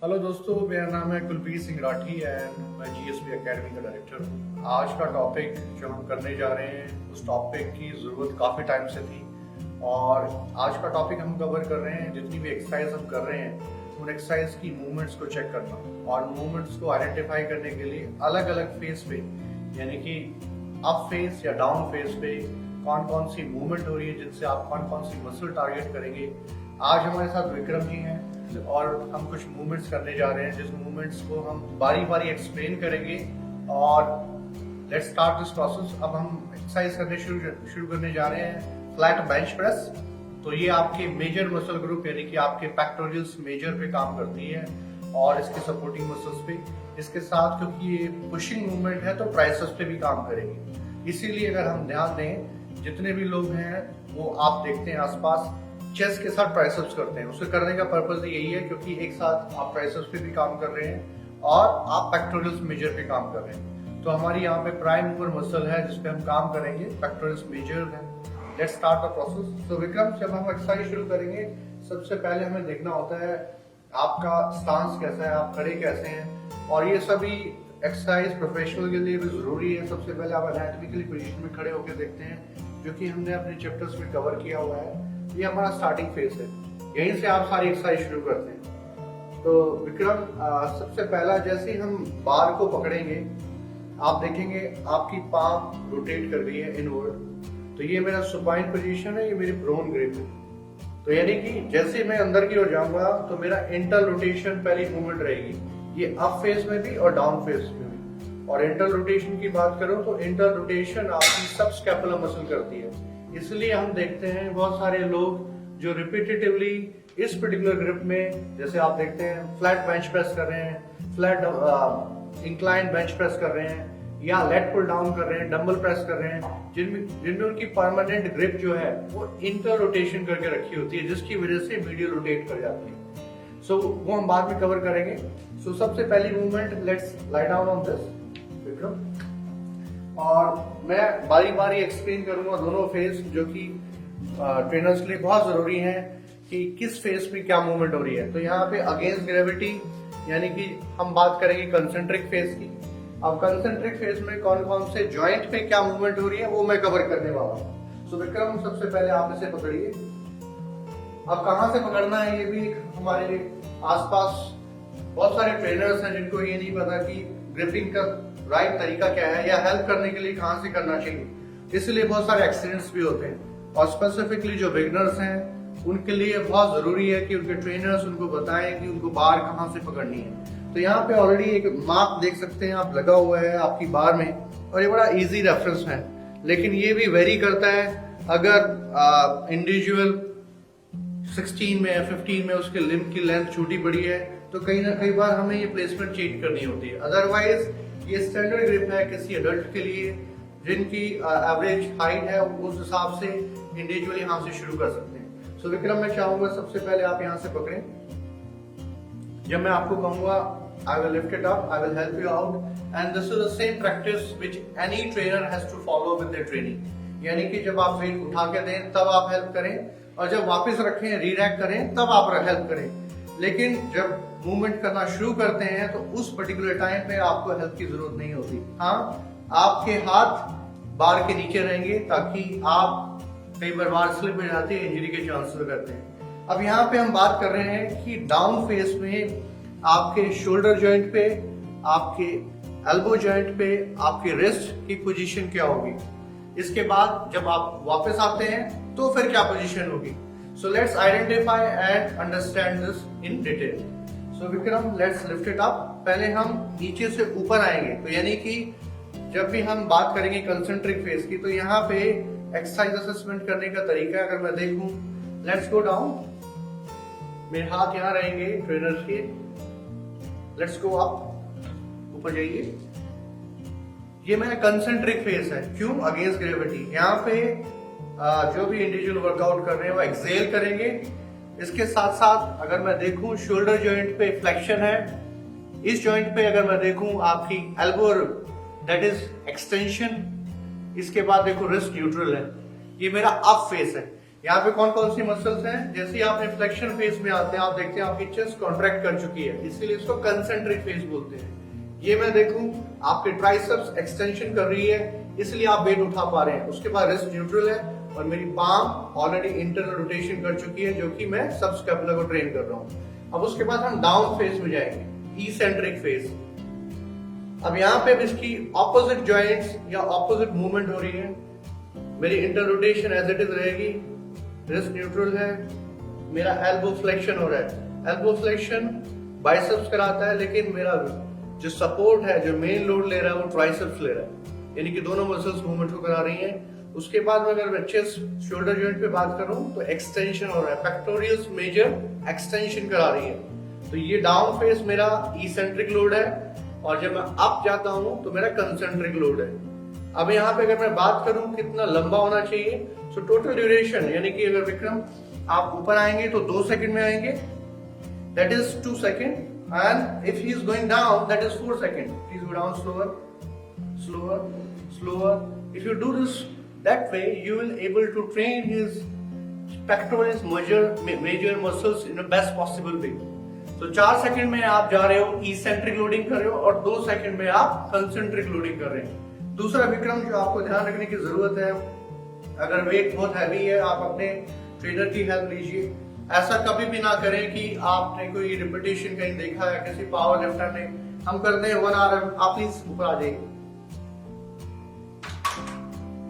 Hello दोस्तों, मेरा नाम है कुलबीर सिंह राठी एंड मैं जीएसपी एकेडमी का डायरेक्टर हूँ। आज का टॉपिक जो हम करने जा रहे हैं उस टॉपिक की ज़रूरत काफ़ी टाइम से थी और आज का टॉपिक हम कवर कर रहे हैं। जितनी भी एक्सरसाइज हम कर रहे हैं उन एक्सरसाइज की मूवमेंट्स को चेक करना और मूवमेंट्स को आइडेंटिफाई करने के लिए अलग अलग फेज पे यानी कि अप फेज या डाउन फेज पे कौन कौन सी मूवमेंट हो रही है, जिनसे आप कौन कौन सी मसल टारगेट करेंगे। आज हमारे साथ विक्रम जी हैं और हम कुछ मूवमेंट्स करने जा रहे हैं जिस मूवमेंट्स को हम बारी बारी एक्सप्लेन करेंगे और लेट्स स्टार्ट दिस प्रोसेस। अब हम एक्सरसाइज करने शुरू करने जा रहे हैं फ्लैट बेंच प्रेस। तो ये आपके मेजर मसल ग्रुप यानी कि आपके पेक्टोरियल्स मेजर पे काम करती है और इसके सपोर्टिंग मसल्स पे। इसके साथ क्योंकि ये पुशिंग मूवमेंट है तो ट्राइसेप्स पे भी काम करेगी। इसीलिए अगर हम ध्यान दें, जितने भी लोग हैं वो आप देखते हैं आसपास चेस्ट के साथ ट्राइसेप्स करते हैं। उसे करने का पर्पस यही है क्योंकि एक साथ आप ट्राइसेप्स पे भी काम कर रहे हैं और आप पेक्टोरियल्स मेजर पे काम कर रहे हैं। तो हमारी यहाँ पे प्राइम मूवर मसल है जिसपे हम काम करेंगे, पेक्टोरियल्स मेजर है। Let's start the process. तो विक्रम, जब हम एक्सरसाइज शुरू करेंगे सबसे पहले हमें देखना होता है आपका स्टांस कैसा है, आप खड़े कैसे हैं। और ये सभी एक्सरसाइज प्रोफेशनल के लिए भी जरूरी है। सबसे पहले आप एनाटॉमिकली पोजीशन में खड़े होकर देखते हैं, जो कि हमने अपने चैप्टर्स में कवर किया हुआ है। ये हमारा स्टार्टिंग फेज है, यहीं से आप सारी एक्सरसाइज शुरू करते हैं। तो विक्रम, सबसे पहला जैसे हम बार को पकड़ेंगे आप देखेंगे आपकी पाम रोटेट कर रही है इनवर्ड। तो ये मेरा सुपाइन पोजीशन है, ये मेरी प्रोन ग्रिप है। तो यानी कि जैसे मैं अंदर की ओर जाऊंगा तो मेरा इंटर रोटेशन पहली मूवमेंट रहेगी, ये अप फेज में भी और डाउन फेज में भी। और इंटर रोटेशन की बात करूं तो इंटर रोटेशन आपकी सब स्कैपुलर मसल करती है। इसलिए हम देखते हैं बहुत सारे लोग जो रिपीटेटिवली इस पर्टिकुलर ग्रिप में, जैसे आप देखते हैं फ्लैट बेंच प्रेस कर रहे हैं, फ्लैट इंक्लाइन बेंच प्रेस कर रहे हैं या लेट पुल डाउन कर रहे हैं, डंबल प्रेस कर रहे हैं, जिनमें उनकी परमानेंट ग्रिप जो है वो इंटर रोटेशन करके रखी होती है, जिसकी वजह से मीडियल रोटेट कर जाती है। सो वो हम बाद में कवर करेंगे। सो सबसे पहली movement, let's lie down on this Vikram. और मैं बारी बारी एक्सप्लेन करूंगा दोनों फेज, जो कि ट्रेनर्स के लिए बहुत जरूरी है कि किस फेज में क्या मूवमेंट हो रही है। तो यहाँ पे अगेंस्ट ग्रेविटी यानी कि हम बात करेंगे कंसेंट्रिक फेज की। अब कंसेंट्रिक फेज में कौन कौन से जॉइंट पे क्या मूवमेंट हो रही है वो मैं कवर करने वाला हूँ। सो विक्रम, सबसे पहले आप इसे पकड़िए। अब कहाँ से पकड़ना है ये भी हमारे लिए आसपास बहुत सारे ट्रेनर्स हैं जिनको ये नहीं पता कि ग्रिपिंग का राइट तरीका क्या है या हेल्प करने के लिए कहाँ से करना चाहिए। इसलिए बहुत सारे एक्सीडेंट्स भी होते हैं और स्पेसिफिकली जो बिगनर्स हैं उनके लिए बहुत जरूरी है कि उनके ट्रेनर्स उनको बताएं कि उनको बार कहाँ से पकड़नी है। तो यहाँ पे ऑलरेडी एक मार्क देख सकते हैं आप, लगा हुआ है आपकी बार में, और ये बड़ा इजी रेफरेंस है। लेकिन ये भी वेरी करता है, अगर इंडिविजुअल 16 में या 15 में उसके लिम्ब की लेंथ छोटी बड़ी है तो कहीं ना कई बार हमें ये प्लेसमेंट चेंज करनी होती है। अदरवाइज ये स्टैंडर्ड ग्रिप है किसी एडल्ट के लिए जिनकी एवरेज हाइट है, उस हिसाब से इंडिविजुअली यहाँ से शुरू कर सकते हैं। सो विक्रम, मैं चाहूंगा सबसे पहले आप यहाँ से पकड़ें। जब मैं आपको कहूंगा I will lift it up, I will help you out, and this is the same practice which any trainer has to follow with their training. यानी कि जब आप वेट उठा के दें तब आप हेल्प करें और जब वापस रखें रीरैक करें तब आप हेल्प करें। लेकिन जब मूवमेंट करना शुरू करते हैं तो उस पर्टिकुलर टाइम पे आपको हेल्प की जरूरत नहीं होती। हाँ, आपके हाथ बार के नीचे रहेंगे ताकि आप कई बार स्लिप हो जाती है, इंजरी के चांसेस रहते हैं। अब यहाँ पे हम बात कर रहे हैं कि डाउन फेस में आपके शोल्डर जॉइंट पे, आपके एल्बो जॉइंट पे, आपके रिस्ट की पोजीशन क्या होगी। इसके बाद जब आप वापस आते हैं तो फिर क्या पोजीशन होगी। So let's identify and understand this in detail. So Vikram, let's lift it up. पहले हम नीचे से ऊपर आएंगे। तो यानी कि जब भी हम बात करेंगे कंसेंट्रिक फेज की तो यहाँ पे एक्सरसाइज असेसमेंट करने का तरीका अगर मैं देखूं, लेट्स गो डाउन। मेरे हाथ यहाँ रहेंगे ट्रेनर्स के, लेट्स गो अप, ऊपर जाइए। ये मेरा कंसेंट्रिक फेज है। क्यों? Against gravity. यहाँ पे जो भी इंडिविजुअल वर्कआउट कर रहे हैं वो एक्सेल करेंगे। इसके साथ साथ अगर मैं देखूं शोल्डर जॉइंट पे फ्लेक्शन है, इस जॉइंट पे अगर मैं देखूं आपकी एल्बो दैट इज एक्सटेंशन। इसके बाद देखो रिस्ट न्यूट्रल है, ये मेरा अप फेस है। यहाँ पे कौन कौन सी मसल्स हैं? जैसे ही आप फ्लेक्शन फेज में आते हैं, आप देखते हैं आपकी चेस्ट कॉन्ट्रैक्ट कर चुकी है, इसीलिए इसको कंसेंट्रिक फेज बोलते हैं। ये मैं देखूं आपके ट्राइसेप्स एक्सटेंशन कर रही है, इसलिए आप वेट उठा पा रहे हैं। उसके बाद रिस्ट न्यूट्रल है और मेरी पाम ऑलरेडी इंटरनल रोटेशन कर चुकी है, जो कि मैं सबस्कैपुला को ट्रेन कर रहा हूँ। अब उसके बाद हम डाउन फेज में जाएंगे, इसेंट्रिक फेज। अब यहाँ पे इसकी ऑपोजिट जॉइंट्स या ऑपोजिट मूवमेंट हो रही है। मेरी internal rotation as it is रहेगी, रिस्ट न्यूट्रल है, मेरा एल्बो फ्लेक्शन हो रहा है। एल्बो फ्लेक्शन बाइसेप्स कराता है, लेकिन मेरा जो सपोर्ट है, जो मेन लोड ले रहा है, वो ट्राइसेप्स ले रहा है, यानी कि दोनों मसल्स मूवमेंट को करा रही हैं। उसके बाद में अगर मैं चेस्ट शोल्डर जॉइंट पे बात करूं तो एक्सटेंशन हो रहा है, पेक्टोरियल्स मेजर एक्सटेंशन करा रही है। तो ये डाउन फेस मेरा इसेंट्रिक लोड है, और जब मैं अप जाता हूं तो मेरा कंसेंट्रिक लोड है। अब यहाँ पे अगर मैं बात करूं कितना लंबा होना चाहिए, तो टोटल ड्यूरेशन, यानी कि अगर विक्रम आप ऊपर आएंगे तो 2 सेकंड में आएंगे, that is 2 second, and if he is going down, that is 4 seconds. Please go down slower, slower, slower. If you do this that way, you will able to train his pectoralis major muscles in the best possible way. So 4 second में आप जा रहे हो, eccentric loading कर रहे हो, और 2 second में आप कंसेंट्रिक लोडिंग कर रहे हैं। दूसरा विक्रम जो आपको ध्यान रखने की जरूरत है, अगर वेट बहुत हैवी है, आप अपने ट्रेनर की हेल्प लीजिए। ऐसा कभी भी ना करें कि आपने कोई रिपीटेशन कहीं देखा है किसी पावर लिफ्टर ने, हम करते हैं 1 RM, आप प्लीज ऊपर आ जाइए।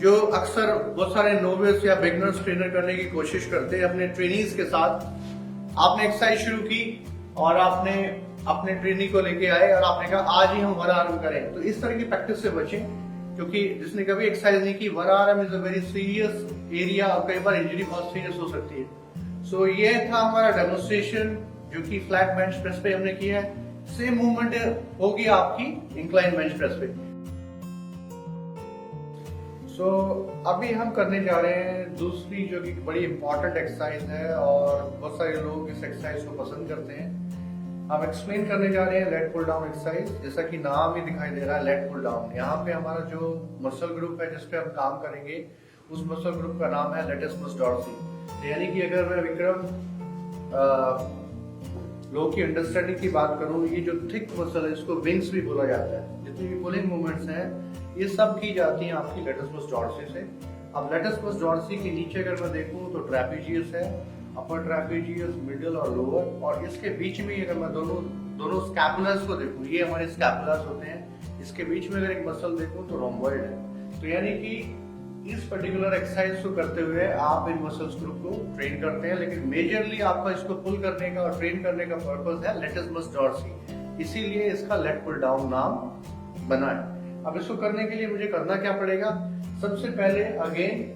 जो अक्सर बहुत सारे नोविस या बिगनर्स ट्रेनर करने की कोशिश करते हैं अपने ट्रेनीज के साथ, आपने एक्सरसाइज शुरू की और आपने अपने ट्रेनी को लेके आए और आपने कहा आज ही हम 1 RM करें, तो इस तरह की प्रैक्टिस से बचें, क्योंकि जिसने कभी एक्सरसाइज नहीं की, 1 RM is a very serious area और कई बार इंजरी बहुत सीरियस हो सकती है। सो ये था हमारा डेमोन्स्ट्रेशन जो कि फ्लैट बेंच प्रेस पे हमने किया है। सेम मूवमेंट होगी आपकी इंक्लाइन बेंच प्रेस पे। सो अभी हम करने जा रहे हैं दूसरी जो कि बड़ी इंपॉर्टेंट एक्सरसाइज है, और बहुत सारे लोग इस एक्सरसाइज को पसंद करते हैं। हम एक्सप्लेन करने जा रहे हैं लेट पुल डाउन एक्सरसाइज। जैसा कि नाम ही दिखाई दे रहा है, लेट पुल डाउन। यहाँ पे हमारा जो मसल ग्रुप है जिस पे हम काम करेंगे, उस मसल ग्रुप का नाम है लेटिसिमस डॉर्सी। यानी कि अगर मैं विक्रम लोग की अंडरस्टैंडिंग की बात करूं, ये जो थिक मसल है इसको विंग्स भी बोला जाता है। जितनी भी पुलिंग मूवमेंट्स हैं ये सब की जाती हैं आपकी लेटिसिमस डॉर्सी से। अब लेटिसिमस डॉर्सी के नीचे अगर मैं देखूं तो ट्रैपेजियस है, अपर ट्रैपेजियस, मिडिल और लोअर, और इसके बीच में अगर मैं दोनों स्कैपुलर्स को देखूं, ये हमारे स्कैपुलर्स होते हैं, इसके बीच में अगर एक मसल देखूं तो रोम्बॉइड है। तो यानी कि इस पर्टिकुलर एक्सरसाइज को करते हुए आप इन मसल्स ग्रुप को ट्रेन करते हैं, लेकिन मेजरली आपका इसको पुल करने का और ट्रेन करने का पर्पस है लेटिसिमस डॉर्सी, इसीलिए इसका लेट पुल डाउन नाम बना है। अब इसको करने के लिए मुझे करना क्या पड़ेगा? सबसे पहले अगेन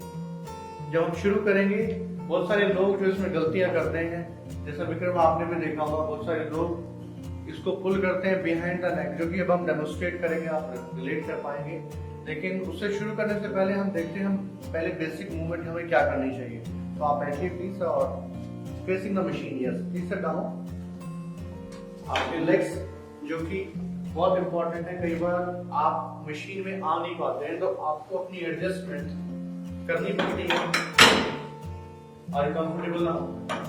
जब हम शुरू करेंगे, बहुत सारे लोग जो इसमें गलतियां करते हैं, जैसा विक्रम आपने भी देखा होगा, बहुत सारे लोग इसको पुल करते हैं बिहाइंड द नेक, जो कि अब हम डेमोन्स्ट्रेट करेंगे, आप रिलेट कर पाएंगे। लेकिन उससे शुरू करने से पहले हम देखते हैं हम पहले बेसिक मूवमेंट हमें क्या करनी चाहिए। तो आप बैठिए प्लीज और facing the machine, yes please sit down. आपके लेग्स जो कि बहुत इंपॉर्टेंट है, कई बार आप मशीन में आ नहीं पाते हैं तो आपको अपनी एडजस्टमेंट करनी पड़ती है और कंफर्टेबल ना हो।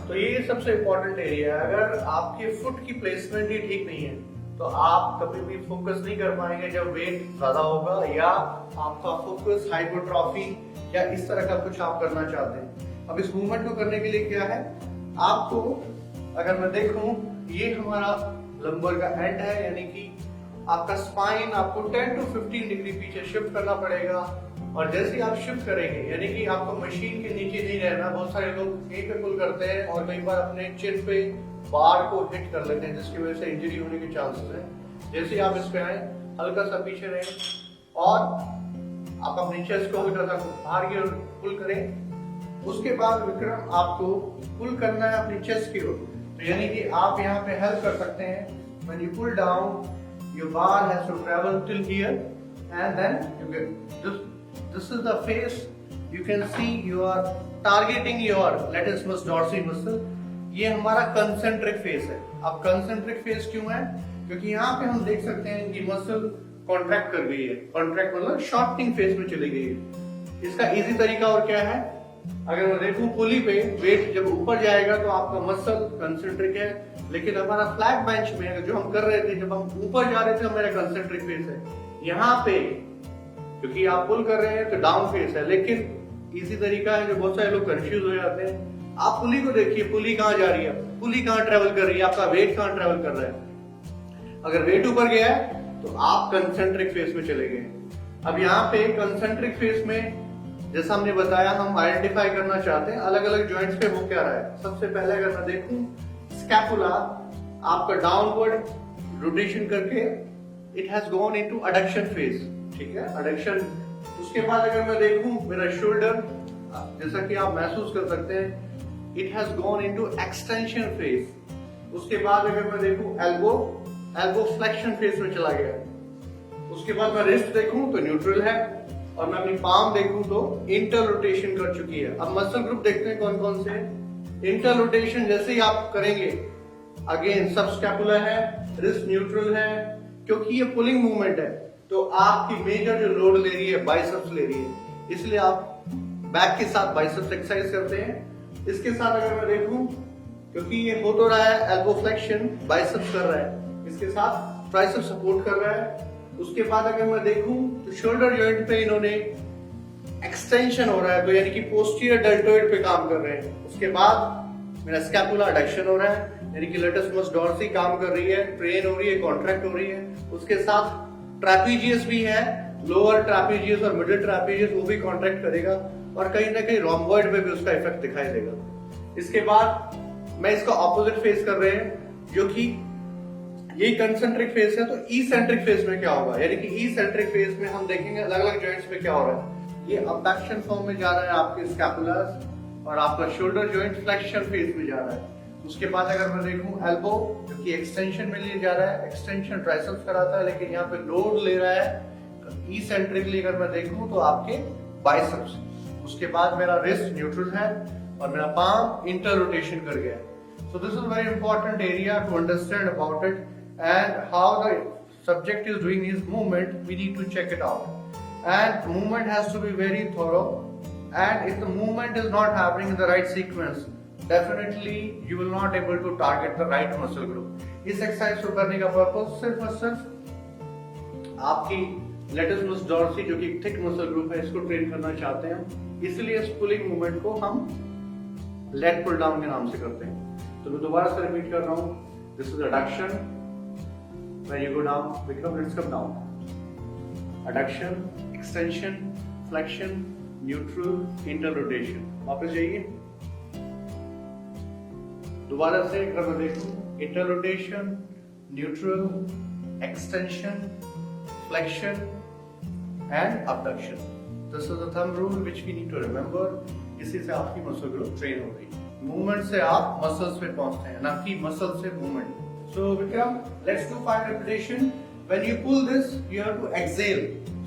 तो ये सबसे इंपॉर्टेंट एरिया है। अगर आपके फुट की प्लेसमेंट ही ठीक नहीं है तो आप कभी भी फोकस नहीं कर पाएंगे जब वेट ज्यादा होगा, या आपका फोकस हाइपरट्रॉफी या इस तरह का कुछ आप करना चाहते हैं। अब इस मूवमेंट को करने के लिए क्या है, आपको अगर मैं देखूं, ये हमारा लंबर का एंड है, यानी कि आपका स्पाइन आपको 10 to 15 डिग्री पीछे शिफ्ट करना पड़ेगा। और जैसे ही आप शिफ्ट करेंगे, यानी कि आपको मशीन के नीचे नहीं रहना। बहुत सारे लोग यहीं पे पुल करते हैं और कई बार अपने चिन पे बार को हिट कर लेते हैं, जिसकी वजह से इंजरी होने के चांसेस हैं। जैसे ही आप इस पे आए, हल्का सा पीछे रहें और आप अपनी चेस्ट को हल्का सा बाहर की ओर पुल करें। उसके बाद विक्रम आपको पुल करना है अपनी चेस्ट की ओर। तो यानी कि आप यहाँ पे हेल्प कर सकते हैं। When you pull down, your bar has to travel till here, and then you get this is the face. You can see you are targeting your latissimus dorsi muscle. ये हमारा कंसेंट्रिक फेस है। अब concentric face क्यों है? क्योंकि यहाँ पे हम देख सकते हैं कि मसल कॉन्ट्रैक्ट कर गई है। कॉन्ट्रैक्ट मतलब शॉर्टनिंग फेस में चली गई है। इसका इजी तरीका और क्या है, अगर मैं देखूं पुली पे वेट जब ऊपर जाएगा तो आपका मसल कंसेंट्रिक है, लेकिन हमारा फ्लैट बेंच में जो हम कर रहे थे, जब हम ऊपर जा रहे थे, मेरा कंसेंट्रिक फेस है। यहाँ पे क्योंकि आप पुल कर रहे हैं तो डाउन फेस है, लेकिन इसी तरीका है जो बहुत सारे लोग कंफ्यूज हो जाते हैं। आप पुली को देखिए, पुली कहाँ जा रही है, पुली कहाँ ट्रेवल कर रही है, आपका वेट कहाँ ट्रेवल कर रहा है। अगर वेट ऊपर गया है तो आप कंसेंट्रिक फेस में चले गए। अब यहाँ पे कंसेंट्रिक फेस में जैसा हमने बताया, हम आइडेंटिफाई करना चाहते हैं अलग अलग जॉइंट्स पे हो क्या रहा है। सबसे पहले अगर मैं देखूं स्कैपुला आपका डाउनवर्ड रोटेशन करके it has gone into adduction phase, ठीक है, एडक्शन। उसके बाद अगर मैं देखूं मेरा शोल्डर, जैसा कि आप महसूस कर सकते हैं, it has gone into extension phase. उसके बाद अगर मैं देखूं एल्बो, एल्बो फ्लेक्शन फेज में चला गया। उसके बाद मैं रिस्ट देखूं तो न्यूट्रल है, और मैं अपनी पाम देखूं तो इंटर रोटेशन कर चुकी है। अब मसल ग्रुप देखते हैं कौन कौन से। इंटर रोटेशन जैसे ही आप करेंगे, अगेन सब स्कैपुला है, रिस्ट न्यूट्रल है, क्योंकि ये पुलिंग मूवमेंट है तो आपकी मेजर जो लोड ले रही है बाइसेप्स ले रही है, इसलिए आप बैक के साथ बाइसेप्स एक्सरसाइज करते हैं। इसके साथ अगर मैं देखूं, क्योंकि ये हो तो रहा है एल्बो फ्लेक्शन, बाइसेप्स कर रहा है, इसके साथ ट्राइसेप्स सपोर्ट कर रहा है। उसके बाद अगर मैं देखूं तो शोल्डर जॉइंट पे इन्होंने एक्सटेंशन हो रहा है, तो यानी कि पोस्टीरियर डेल्टोइड पे काम कर रहे हैं। उसके बाद मेरा स्कैपुला एडक्शन हो रहा है, यानी कि लेटस मस डॉर्सी काम कर रही है, ट्रेन हो रही है, कॉन्ट्रैक्ट हो रही है। उसके साथ ट्रैपीजियस भी है, लोअर ट्रैपीजियस और मिडिल ट्रैपीजियस, वो भी कॉन्ट्रैक्ट करेगा, और कहीं ना कहीं रोम्बॉइड में भी उसका इफेक्ट दिखाई देगा। इसके बाद मैं इसका ऑपोजिट फेस कर रहे हैं, जो कि ये कंसेंट्रिक फेस है, तो ई सेंट्रिक फेस में क्या होगा, यानी कि ई सेंट्रिक फेस में हम देखेंगे अलग अलग जॉइंट्स पे क्या हो रहा है। ये अबडक्शन फॉर्म में जा रहा है आपके स्कैपुलर्स, और आपका शोल्डर जॉइंट फ्लेक्शन फेस में जा रहा है। उसके बाद अगर मैं देखूं एल्बो, जो कि एक्सटेंशन में लिए जा रहा है, एक्सटेंशन ट्राइसेप्स कराता है, लेकिन यहाँ पे लोड ले रहा है ई सेंट्रिकली। अगर मैं देखूं तो आपके बाइसेप्स। उसके बाद मेरा रिस्ट न्यूट्रल है, और मेरा पाम इंटर रोटेशन कर गया है। So this is very important area to understand about it, and how the subject is doing his movement, we need to check it out. And movement has to be very thorough, and if the movement is not happening in the right sequence, definitely you will not able to target the right muscle group. इस exercise को करने का purpose सिर्फ और सिर्फ आपकी latus मस Dorsey, जो कि थिक मसल ग्रुप है, इसको ट्रेन करना चाहते हैं हम, इसलिए इस पुलिंग मूवमेंट को हम लेग पुल डाउन के नाम से करते हैं। तो मैं दोबारा से रिपीट कर रहा हूं, this is adduction, when you go down, Vikram let's come down, adduction, extension, flexion, neutral, inter rotation. वापस जाइए, दोबारा से अगर मैं देखूं, inter rotation, neutral, extension, flexion and abduction. This is the thumb rule which we need to remember. इसी से आपकी मसल ग्रुप ट्रेन हो गई। मूवमेंट से आप मसल्स पे पहुंचते हैं, ना कि मसल से movement. So Vikram, let's do 5 repetition. When you pull this, you have to exhale.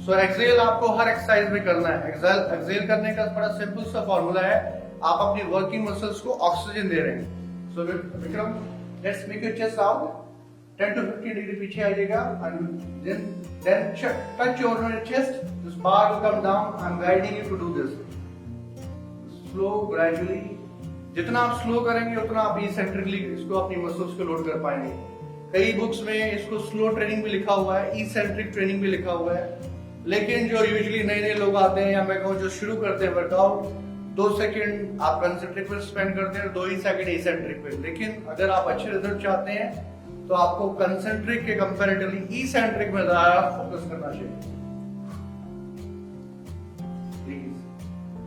So exhale आपको हर एक्सरसाइज में करना है। एक्सेल करने का बड़ा सिंपल सा फॉर्मूला है, आप अपनी वर्किंग मसल्स को ऑक्सीजन दे रहे हैं। So Vikram, let's make your chest out 10 to 15 degree पीछे आ जाएगा, and then touch your chest. This bar will come down. I'm guiding you to do this. Slow, gradually. जितना आप स्लो करेंगे उतना आप इसेंट्रिकली इसको अपनी मसल्स को लोड कर पाएंगे। कई बुक्स में इसको स्लो ट्रेनिंग भी लिखा हुआ है, इसेंट्रिक ट्रेनिंग भी लिखा हुआ है, लेकिन जो यूजुअली नए नए लोग आते हैं, या मैं कहूँ जो शुरू करते हैं वर्कआउट, 2 सेकंड आप कंसेंट्रिक पे स्पेंड करते हैं, 2 ही सेकंड इसेंट्रिक पे। लेकिन अगर आप अच्छे रिजल्ट चाहते हैं तो आपको कंसेंट्रिक के कंपैरेटिवली इसेंट्रिक में ज्यादा फोकस करना चाहिए।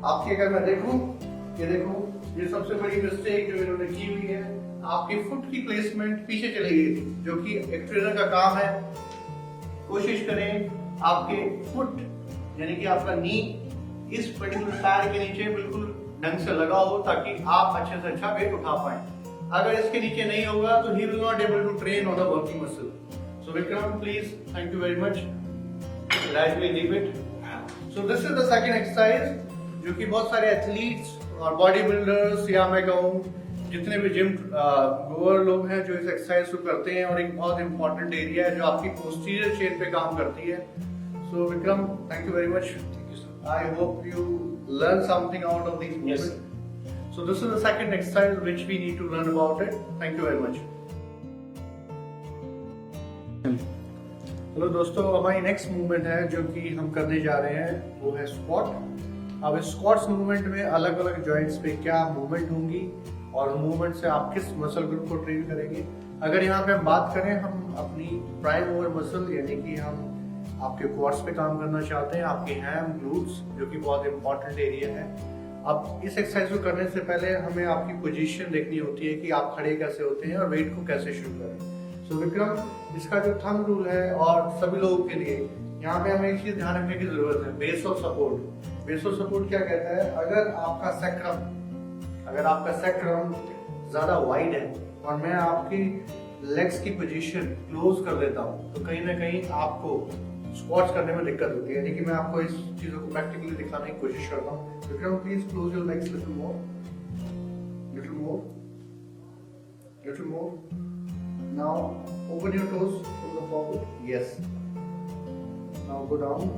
आपकी अगर मैं देखूं, ये देखो, ये सबसे बड़ी मिस्टेक जो इन्होंने की हुई है, आपकी फुट की प्लेसमेंट पीछे चली गई थी, जो कि एक ट्रेनर का काम है। कोशिश करें आपके फुट यानी कि आपका नी इस पर्टिकुलर पैर के नीचे बिल्कुल ढंग से लगा हो, ताकि आप अच्छे से अच्छा वेट उठा पाए। अगर इसके नीचे नहीं होगा तो he will not able to train on the working muscle. So Vikram, please, thank you very much, gradually leave it. So this is the second exercise, जो कि बहुत सारे एथलीट्स और बॉडी बिल्डर्स, या मैं कहूँ जितने भी जिम गोअर लोग हैं, जो इस एक्सरसाइज को करते हैं, और एक बहुत इंपॉर्टेंट एरिया है जो आपकी पोस्टीरियर चेन पे काम करती है। So Vikram, thank you very much. I hope you learn something out of these movements. Yes. So this is the second exercise which we need to learn about it. Thank you very much. Hello दोस्तों, हमारी next movement है जो कि हम करने जा रहे हैं वो है स्क्वाट। अब इस स्क्वाट्स मूवमेंट में अलग अलग जॉइंट्स पे क्या मूवमेंट होंगी और मूवमेंट से आप किस मसल ग्रुप को ट्रेन करेंगे। अगर यहाँ पे हम बात करें, हम अपनी प्राइम मूवर मसल यानी कि हम आपके क्वाड्स पे काम करना चाहते हैं, आपके हैम ग्लूट्स जो कि बहुत इंपॉर्टेंट एरिया है। अब इस एक्सरसाइज को करने से पहले हमें आपकी पोजीशन देखनी होती है कि आप खड़े कैसे होते हैं और वेट को कैसे शुरू करें। सो विक्रम, इसका जो थंब रूल है और सभी लोगों के लिए यहाँ पे हमें एक चीज ध्यान रखने की जरूरत है, base of support. Base of support क्या कहता है, अगर आपका सैक्रम ज्यादा वाइड है और मैं आपकी लेग्स की पोजीशन क्लोज कर देता हूँ तो कहीं ना कहीं आपको स्क्वाट्स करने में दिक्कत होती है। यानी कि मैं आपको इस चीजों को प्रैक्टिकली दिखाने की कोशिश करता हूँ। Vikram, please close your legs little more, little more, little more. Now open your toes from the forward, yes. Now go down.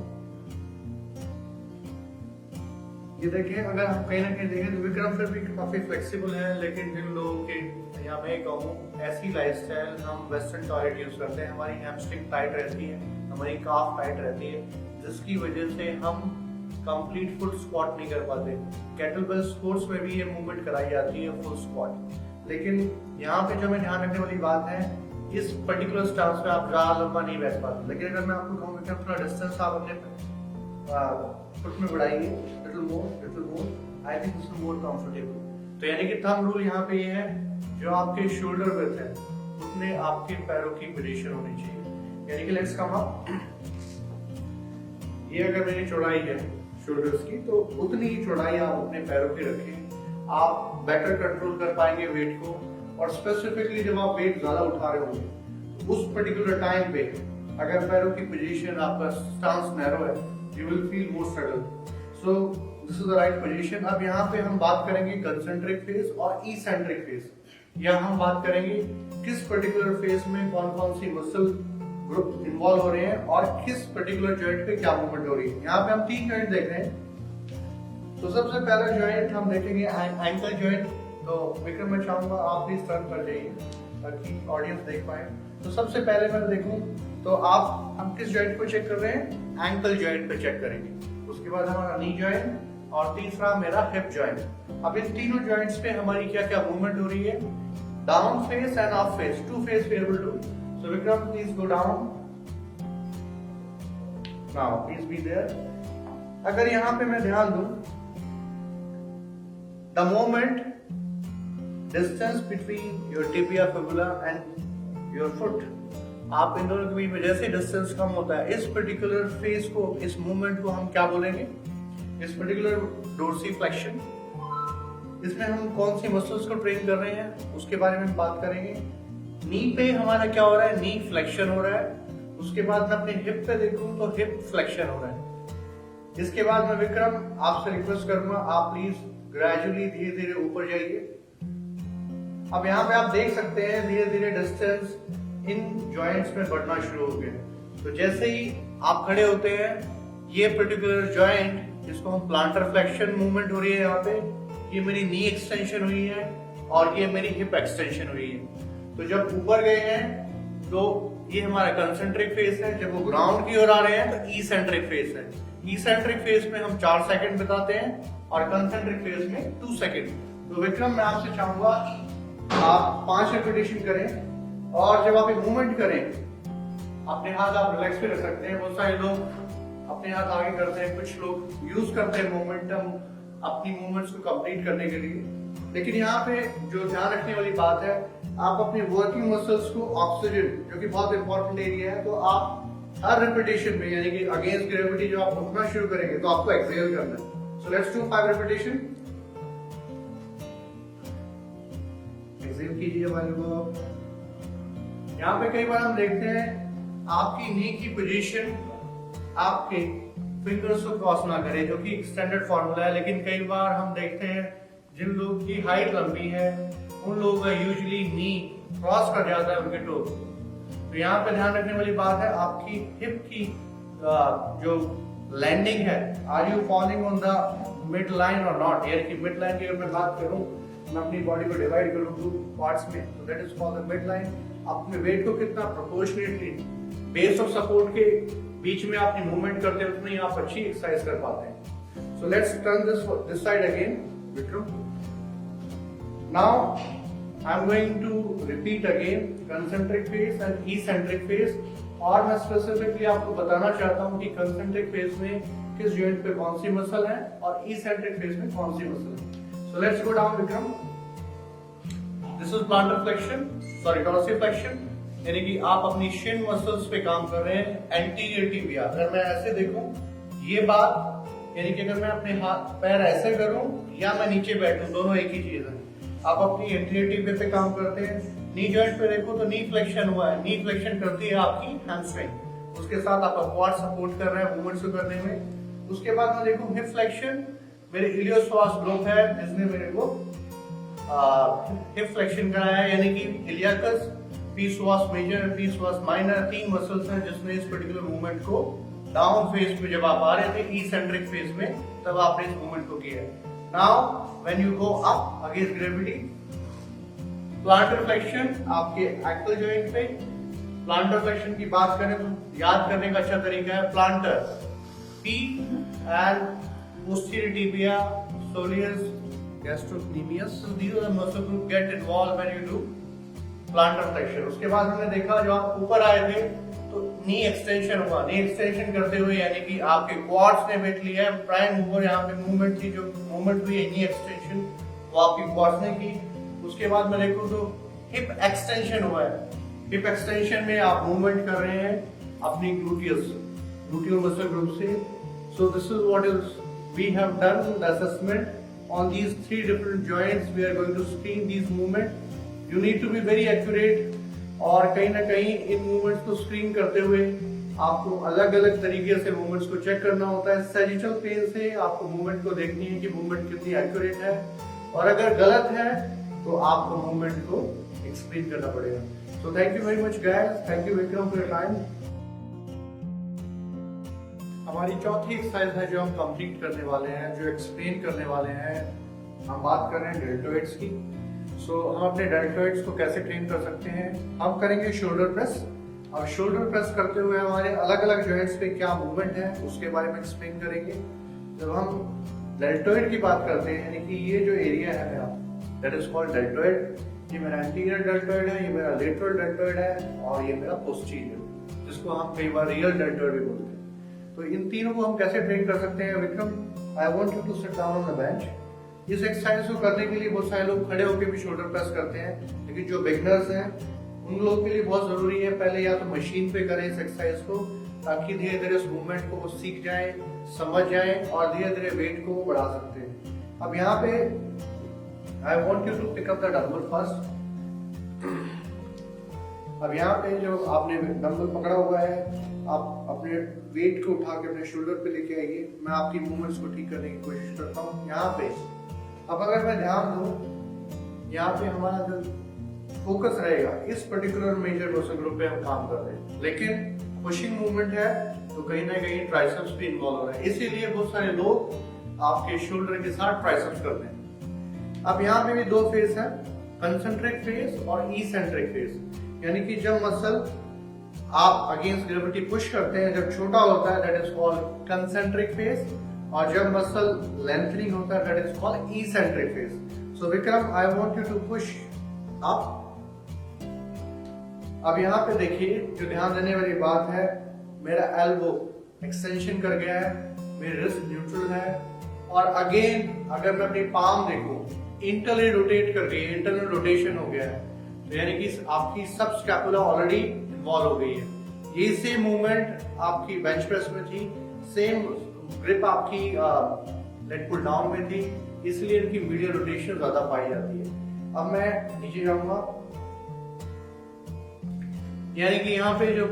ये देखिए, अगर हम कहीं ना कहीं देखें तो विक्रम फिर भी काफी फ्लेक्सिबल है, लेकिन जिन लोगों के यहाँ मैं कहूँ ऐसी लाइफस्टाइल, हम वेस्टर्न टॉयलेट यूज करते हैं, हमारी हैमस्ट्रिंग टाइट रहती है, हमारी काफ टाइट रहती है, जिसकी वजह से हम कंप्लीट फुल स्क्वाट नहीं कर पाते। केटलबेल स्पोर्ट्स में भी ये मूवमेंट कराई जाती है, फुल स्क्वाट। लेकिन यहाँ पे जो हमें ध्यान रखने वाली बात है, इस पर्टिकुलर स्टांस में आप ज्यादा लंबा नहीं बैठ पाते। लेकिन अगर मैं आपको कहूँ कि अपना डिस्टेंस आप अपने फुट में बढ़ाइए, little more, I think this is more comfortable. तो यानी कि थंब रूल यहाँ पे ये है, जो आपके शोल्डर विड्थ है उतने आपके पैरों की पोजीशन होनी चाहिए। यानी कि लेट्स कम अप, ये अगर मेरी चौड़ाई है शोल्डर्स की तो उतनी ही चौड़ाई आप अपने पैरों की रखें। आप बेटर कंट्रोल कर पाएंगे वेट को, और स्पेसिफिकली जब आप वेट ज्यादा उठा रहे होंगे उस पर्टिकुलर टाइम पे अगर पैरों की पोजीशन, आपका स्टांस नैरो है, you will feel more struggle. So this is the right position. अब यहाँ पे हम बात करेंगे कंसेंट्रिक फेज और इसेंट्रिक फेज। या हम बात करेंगे किस पर्टिकुलर फेज में कौन कौन सी मसल ग्रुप इन्वॉल्व हो रहे हैं और किस पर्टिकुलर जॉइंट पे क्या मूवमेंट हो रही है। यहाँ पे हम 3 जॉइंट देख रहे हैं। तो सबसे पहला जॉइंट हम देखेंगे एंकल जॉइंट। तो विक्रम, मैं चाहूंगा आप प्लीज टर्न कर जाइए ताकि ऑडियंस देख पाए। तो सबसे पहले मैं देखूं तो हम किस जॉइंट को चेक कर रहे हैं, एंकल जॉइंट पे चेक करेंगे। उसके बाद हमारा नी जॉइंट और तीसरा मेरा हिप जॉइंट। अब इन तीनों जॉइंट्स पे हमारी क्या क्या मूवमेंट हो रही है, down face and up face, 2 face we able to. So Vikram, please go down. Now, please be there. अगर यहाँ पे मैं ध्यान दूं, the moment distance between your tibia fibula and your foot, आप इन दोनों के बीच में जैसे डिस्टेंस कम होता है, इस पर्टिकुलर फेस को, इस मूवमेंट को हम क्या बोलेंगे, इस पर्टिकुलर डोर्सीफ्लेक्शन। इसमें हम कौन सी मसल्स को ट्रेन कर रहे हैं उसके बारे में बात करेंगे। नी पे हमारा क्या हो रहा है, नी फ्लेक्शन हो रहा है। उसके बाद मैं अपने हिप पे देखूं तो हिप फ्लेक्शन हो रहा है। इसके बाद मैं विक्रम आपसे रिक्वेस्ट करूंगा, आप प्लीज ग्रेजुअली धीरे धीरे ऊपर जाइए। अब यहाँ पे आप देख सकते हैं धीरे धीरे डिस्टेंस इन जॉइंट्स में बढ़ना शुरू हो गया। तो जैसे ही आप खड़े होते हैं, ये पर्टिकुलर जॉइंट जिसको हम प्लांटर फ्लेक्शन मूवमेंट हो रही है, यहाँ पे ये मेरी नी एक्सटेंशन हुई है और ये मेरी हिप एक्सटेंशन हुई है। तो जब ऊपर गए हैं तो ये हमारा कंसेंट्रिक फेस है, जब वो ग्राउंड की ओर आ रहे हैं तो इसेंट्रिक फेस है। इसेंट्रिक फेस में हम 4 सेकंड बिताते हैं और कंसेंट्रिक फेस में 2 सेकंड। तो विक्रम, मैं आपसे चाहूंगा आप 5 रिपीटेशन करें और जब आप मूवमेंट करें अपने हाथ आप रिलैक्स पे रख सकते हैं। बहुत सारे लोग अपने हाथ आगे करते हैं, कुछ लोग यूज करते हैं मोमेंटम अपनी मूवमेंट्स को कंप्लीट करने के लिए। लेकिन यहाँ पे जो ध्यान रखने वाली बात है, आप अपनी वर्किंग मसल्स को ऑक्सीजन, जो कि बहुत इंपॉर्टेंट एरिया है, तो आप हर रिपीटेशन में यानी कि अगेंस्ट ग्रेविटी जब आप उठना शुरू करेंगे तो आपको एक्सहेल करना है। So let's do 5 repetition. Exhale कीजिए भाई को। यहाँ पे कई बार हम देखते हैं आपकी नी की पोजीशन आपके फिंगर्स को क्रॉस ना करे, जो कि स्टैंडर्ड फॉर्मूला है। लेकिन कई बार हम देखते हैं जिन लोगों की हाइट लंबी है उन लोगों का यूजुअली नी क्रॉस कर जाता है उनके टो। तो यहाँ पे ध्यान रखने वाली बात है, आपकी हिप की जो लैंडिंग है, are you falling on the mid line or not, यानी कि मिड लाइन की अगर मैं बात करूं, मैं अपनी बॉडी को डिवाइड करूं टू पार्ट्स में, तो that is called the mid line. अपने वेट को कितना प्रोपोर्शनेटली बेस और सपोर्ट के बीच में अपनी मूवमेंट करते हैं, उतनी आप अच्छी एक्सरसाइज कर पाते हैं। So let's turn this side again, Vikram. Now I am going to repeat again concentric phase and eccentric phase, और मैं स्पेसिफिकली आपको बताना चाहता हूं कि कंसेंट्रिक फेज में किस जॉइंट पे कौन सी मसल है और इसेंट्रिक फेज में कौन सी मसल है। So let's go down, Vikram. This is plantar flexion, sorry dorsi flexion, यानी कि आप अपनी शिन मसल्स पे काम कर रहे हैं, एंटीरियर टिबिया। अगर मैं ऐसे देखूं, ये बात, यानी कि अगर मैं अपने हाथ पैर ऐसे करूं या मैं नीचे बैठूं, दोनों एक ही चीज है। आप अपनी एंटीरियर टिबिया पे काम करते हैं। नी जॉइंट पे देखो तो नी फ्लेक्शन हुआ है, नी फ्लेक्शन करती है आपकी हैमस्ट्रिंग, उसके साथ आपका क्वाड सपोर्ट कर रहा है मूवमेंट्स को करने में। उसके बाद मैं देखूं हिप फ्लेक्शन, मेरे इलियोपसॉस ग्रुप है जिसने मेरे को हिप फ्लेक्शन कराया है, यानी कि इलियाकस, पीसोआस मेजर, पीसोआस माइनर, 3 मसल्स हैं जिसने इस पर्टिकुलर मूवमेंट को डाउन फेज में जब आप आ रहे थे, इसेंट्रिक फेज में, तब आपने इस मूवमेंट को किया। Now when you go up against gravity, planter flexion आपके एक्ल जॉइंट पे। प्लांटर फ्लेक्शन की बात करें तो याद करने का अच्छा तरीका है planter, P and posterior tibia, soleus, gastrocnemius, so these are the muscle group get involved when you do plantar flexion। उसके बाद हमने देखा जो आप ऊपर आए थे तो नी एक्सटेंशन हुआ, नी एक्सटेंशन करते हुए यानी कि आपके क्वाड्स ने वेट लिया है, प्राइम मूवर यहाँ पे मूवमेंट थी, जो मूवमेंट हुई है नी एक्सटेंशन वो आपकी क्वाड्स ने की। उसके बाद मैं देखूं तो हिप एक्सटेंशन हुआ है, हिप एक्सटेंशन में आप मूवमेंट कर रहे हैं अपनी ग्लूटियल मसल ग्रुप से। So this is what is we have done the assessment on these 3 different joints. We are going to screen these movements. You need to be very accurate, और कहीं ना कहीं इन movements को screen करते हुए आपको अलग अलग तरीके से मूवमेंट्स को चेक करना होता है। सैजिटल प्लेन से आपको मूवमेंट को देखनी है कि मूवमेंट कितनी एक्यूरेट है, और अगर गलत है तो आपको मूवमेंट को एक्सप्लेन करना पड़ेगा। So thank you very much guys, thank you Vikram for your time. हमारी चौथी एक्सरसाइज है जो हम कंप्लीट करने वाले हैं, जो एक्सप्लेन करने वाले हैं। हम बात कर रहे हैं डेल्टोइड्स की। सो हम अपने डेल्टोइड्स को कैसे ट्रेन कर सकते हैं। हम करेंगे शोल्डर प्रेस, और शोल्डर प्रेस करते हुए हमारे अलग अलग जॉइंट्स पे क्या मूवमेंट है उसके बारे में एक्सप्लेन करेंगे। जब हम डेल्टोइड की बात करते हैं, यानी कि ये जो एरिया है मेरा, दैट इज कॉल्ड डेल्टोइड। ये मेरा एंटीरियर डेल्टोइड है, ये मेरा लेटरल डेल्टोइड है, और ये मेरा पोस्टीरियर, जिसको हम कई बार रियल डेल्टोइड भी बोलते हैं। तो इन तीनों को हम कैसे ट्रेन कर सकते हैं Vikram? I want you to sit down on the bench. इस एक्सरसाइज को करने के लिए बहुत सारे लोग खड़े होकर भी शोल्डर प्रेस करते हैं, लेकिन जो बिगनर्स हैं उन लोगों के लिए बहुत जरूरी है पहले या तो मशीन पे करें इस एक्सरसाइज को, ताकि धीरे धीरे इस मूवमेंट को सीख जाएं, समझ जाएं, और धीरे धीरे वेट को बढ़ा सकते हैं। अब यहाँ पे I want you to pick up the dumbbell first. अब यहाँ पे जो आपने डंबल पकड़ा हुआ है, आप अपने वेट को उठा के अपने शोल्डर पे लेके आइए। मैं आपकी मूवमेंट्स को ठीक करने की कोशिश करता हूँ यहाँ पे। अब अगर मैं ध्यान दूं, यहाँ पे हमारा जो फोकस रहेगा इस पर्टिकुलर मेजर मसल ग्रुप पे हम काम कर रहे हैं, लेकिन पुशिंग मूवमेंट है तो कहीं ना कहीं ट्राइसेप्स भी इन्वॉल्व हो रहा है, इसीलिए बहुत सारे लोग आपके शोल्डर के साथ ट्राइसेप्स करते हैं। अब यहाँ पे भी 2 फेज है, कंसेंट्रिक फेज और इसेंट्रिक फेज, यानी कि जब मसल आप अगेंस्ट ग्रेविटी पुश करते हैं, जब छोटा होता है that is called concentric phase, और जब मसल लेंथनिंग होता है that is called eccentric phase. So Vikram, I want you to push up. अब यहाँ पे देखिए, जो ध्यान देने वाली बात है, मेरा एल्बो एक्सटेंशन कर गया है, मेरी रिस्ट न्यूट्रल है, और अगेन अगर मैं अपनी पाम देखूं, इंटरनली रोटेट कर गई है, इंटरनल रोटेशन हो गया है, तो यानी कि आपकी सब स्कैपुला ऑलरेडी इन्वॉल्व हो गई है। ये सेम मूवमेंट आपकी बेंच प्रेस में थी, सेम ग्रिप आपकी लेग पुल डाउन में थी, इसलिए इनकी मीडियल रोटेशन ज्यादा पाई जाती है। अब मैं नीचे जाऊंगा, यानी कि यहाँ पे जो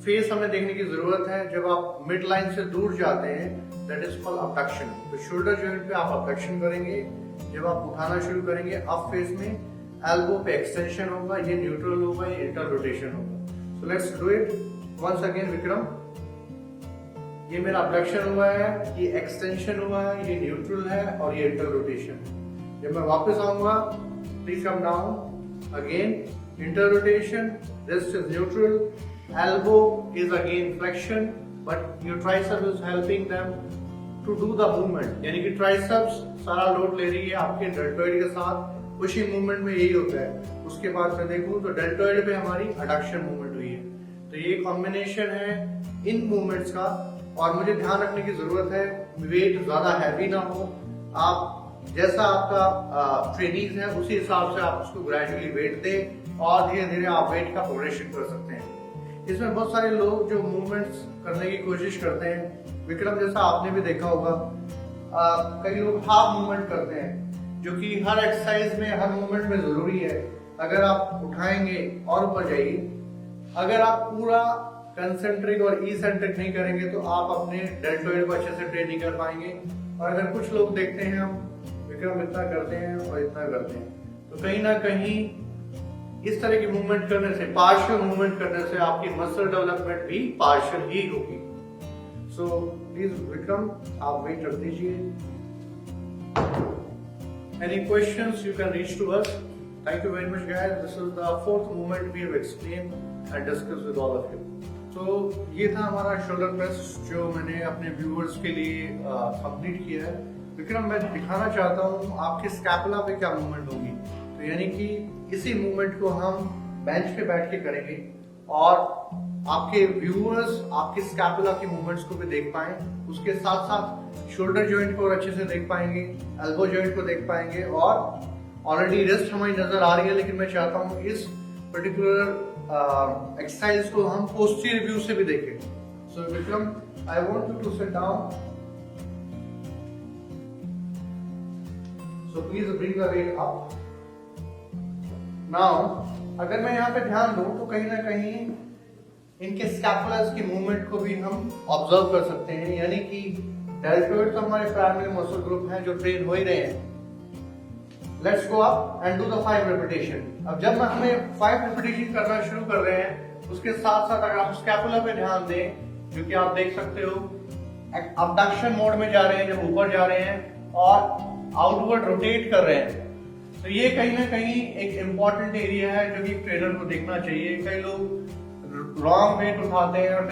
फेस हमें देखने की जरूरत है, जब आप मिड लाइन से दूर जाते हैं दैट इज कॉल्ड अबडक्शन। तो शोल्डर जॉइंट पे आप अबडक्शन करेंगे, जब आप उठाना शुरू करेंगे अप फेस में एल्बो पे एक्सटेंशन होगा, ये न्यूट्रल होगा, ये इंटर रोटेशन होगा। So let's do it once again Vikram. ये मेरा अबडक्शन हुआ है, ये एक्सटेंशन हुआ है, ये न्यूट्रल है और ये इंटर रोटेशन है। जब मैं वापस आऊंगा, please come down again, inter rotation, wrist is neutral, elbow is again flexion, but your triceps is helping them to do the movement, यानी कि ट्राइसेप्स सारा लोड ले रही है आपके डेल्टॉइड के साथ। पुशिंग मूवमेंट में यही होता है। उसके बाद मैं देखूं तो डेल्टॉइड पे हमारी अडक्शन मूवमेंट हुई है। तो ये कॉम्बिनेशन है इन मूवमेंट्स का, और मुझे ध्यान रखने की जरूरत है वेट ज्यादा हैवी ना हो। आप जैसा आपका ट्रेनिंग है उसी हिसाब से आप उसको ग्रेजुअली वेट दें और धीरे धीरे आप वेट का प्रोग्रेशन कर सकते हैं। इसमें बहुत सारे लोग जो मूवमेंट्स करने की कोशिश करते हैं, विक्रम जैसा आपने भी देखा होगा, कई लोग हाफ मूवमेंट करते हैं जो कि हर एक्सरसाइज में हर मूवमेंट में जरूरी है। अगर आप उठाएंगे और ऊपर जाइए, अगर आप पूरा कंसेंट्रिक और इसेंट्रिक नहीं करेंगे तो आप अपने डेल्टॉइड को अच्छे से ट्रेन नहीं कर पाएंगे। और अगर कुछ लोग देखते हैं हम विक्रम इतना करते हैं और इतना करते हैं, तो कहीं ना कहीं इस तरह की मूवमेंट करने से, पार्शियल मूवमेंट करने से आपकी मसल डेवलपमेंट भी पार्शियल ही होगी। सो प्लीज विक्रम आप वेट रख दीजिए। Any questions you can reach to us. Thank you very much guys. This is the fourth movement we have explained and discussed with all of you. So ये था हमारा shoulder press जो मैंने अपने viewers के लिए कंप्लीट किया है। विक्रम मैं दिखाना चाहता हूँ आपके स्कैपुला पे क्या मूवमेंट होगी। तो यानी कि इसी मूवमेंट को हम बेंच पे बैठ के करेंगे और आपके व्यूअर्स आपके स्कैपुला की मूवमेंट्स को भी देख पाएं, उसके साथ साथ शोल्डर जॉइंट को और अच्छे से देख पाएंगे, एल्बो जॉइंट को देख पाएंगे, और ऑलरेडी रिस्ट हमारी नजर आ रही है, लेकिन मैं चाहता हूं इस पर्टिकुलर एक्सरसाइज को हम पोस्टीरियर व्यू से भी देखें। So Vikram, I want you to sit down, so please bring the weight up. Now अगर मैं यहाँ पे ध्यान दूं तो कहीं ना कहीं इनके स्कैपुलर्स की मूवमेंट को भी हम ऑब्जर्व कर सकते हैं, यानी कि डेल्टॉइड तो हमारे प्राइमरी मसल ग्रुप है जो ट्रेन हो ही रहे हैं। Let's go up and do the 5 repetition. अब जब हमें 5 रेपिटेशन करना शुरू कर रहे हैं, उसके साथ साथ अगर आप स्कैपुला पे ध्यान दें, जो कि आप देख सकते हो अबडक्शन मोड में जा रहे हैं जब ऊपर जा रहे हैं और आउटवर्ड रोटेट कर रहे हैं, तो ये कहीं ना कहीं एक इम्पॉर्टेंट एरिया है जो कि ट्रेनर को देखना चाहिए। कई लोग रॉन्ग वेट उठाते हैं और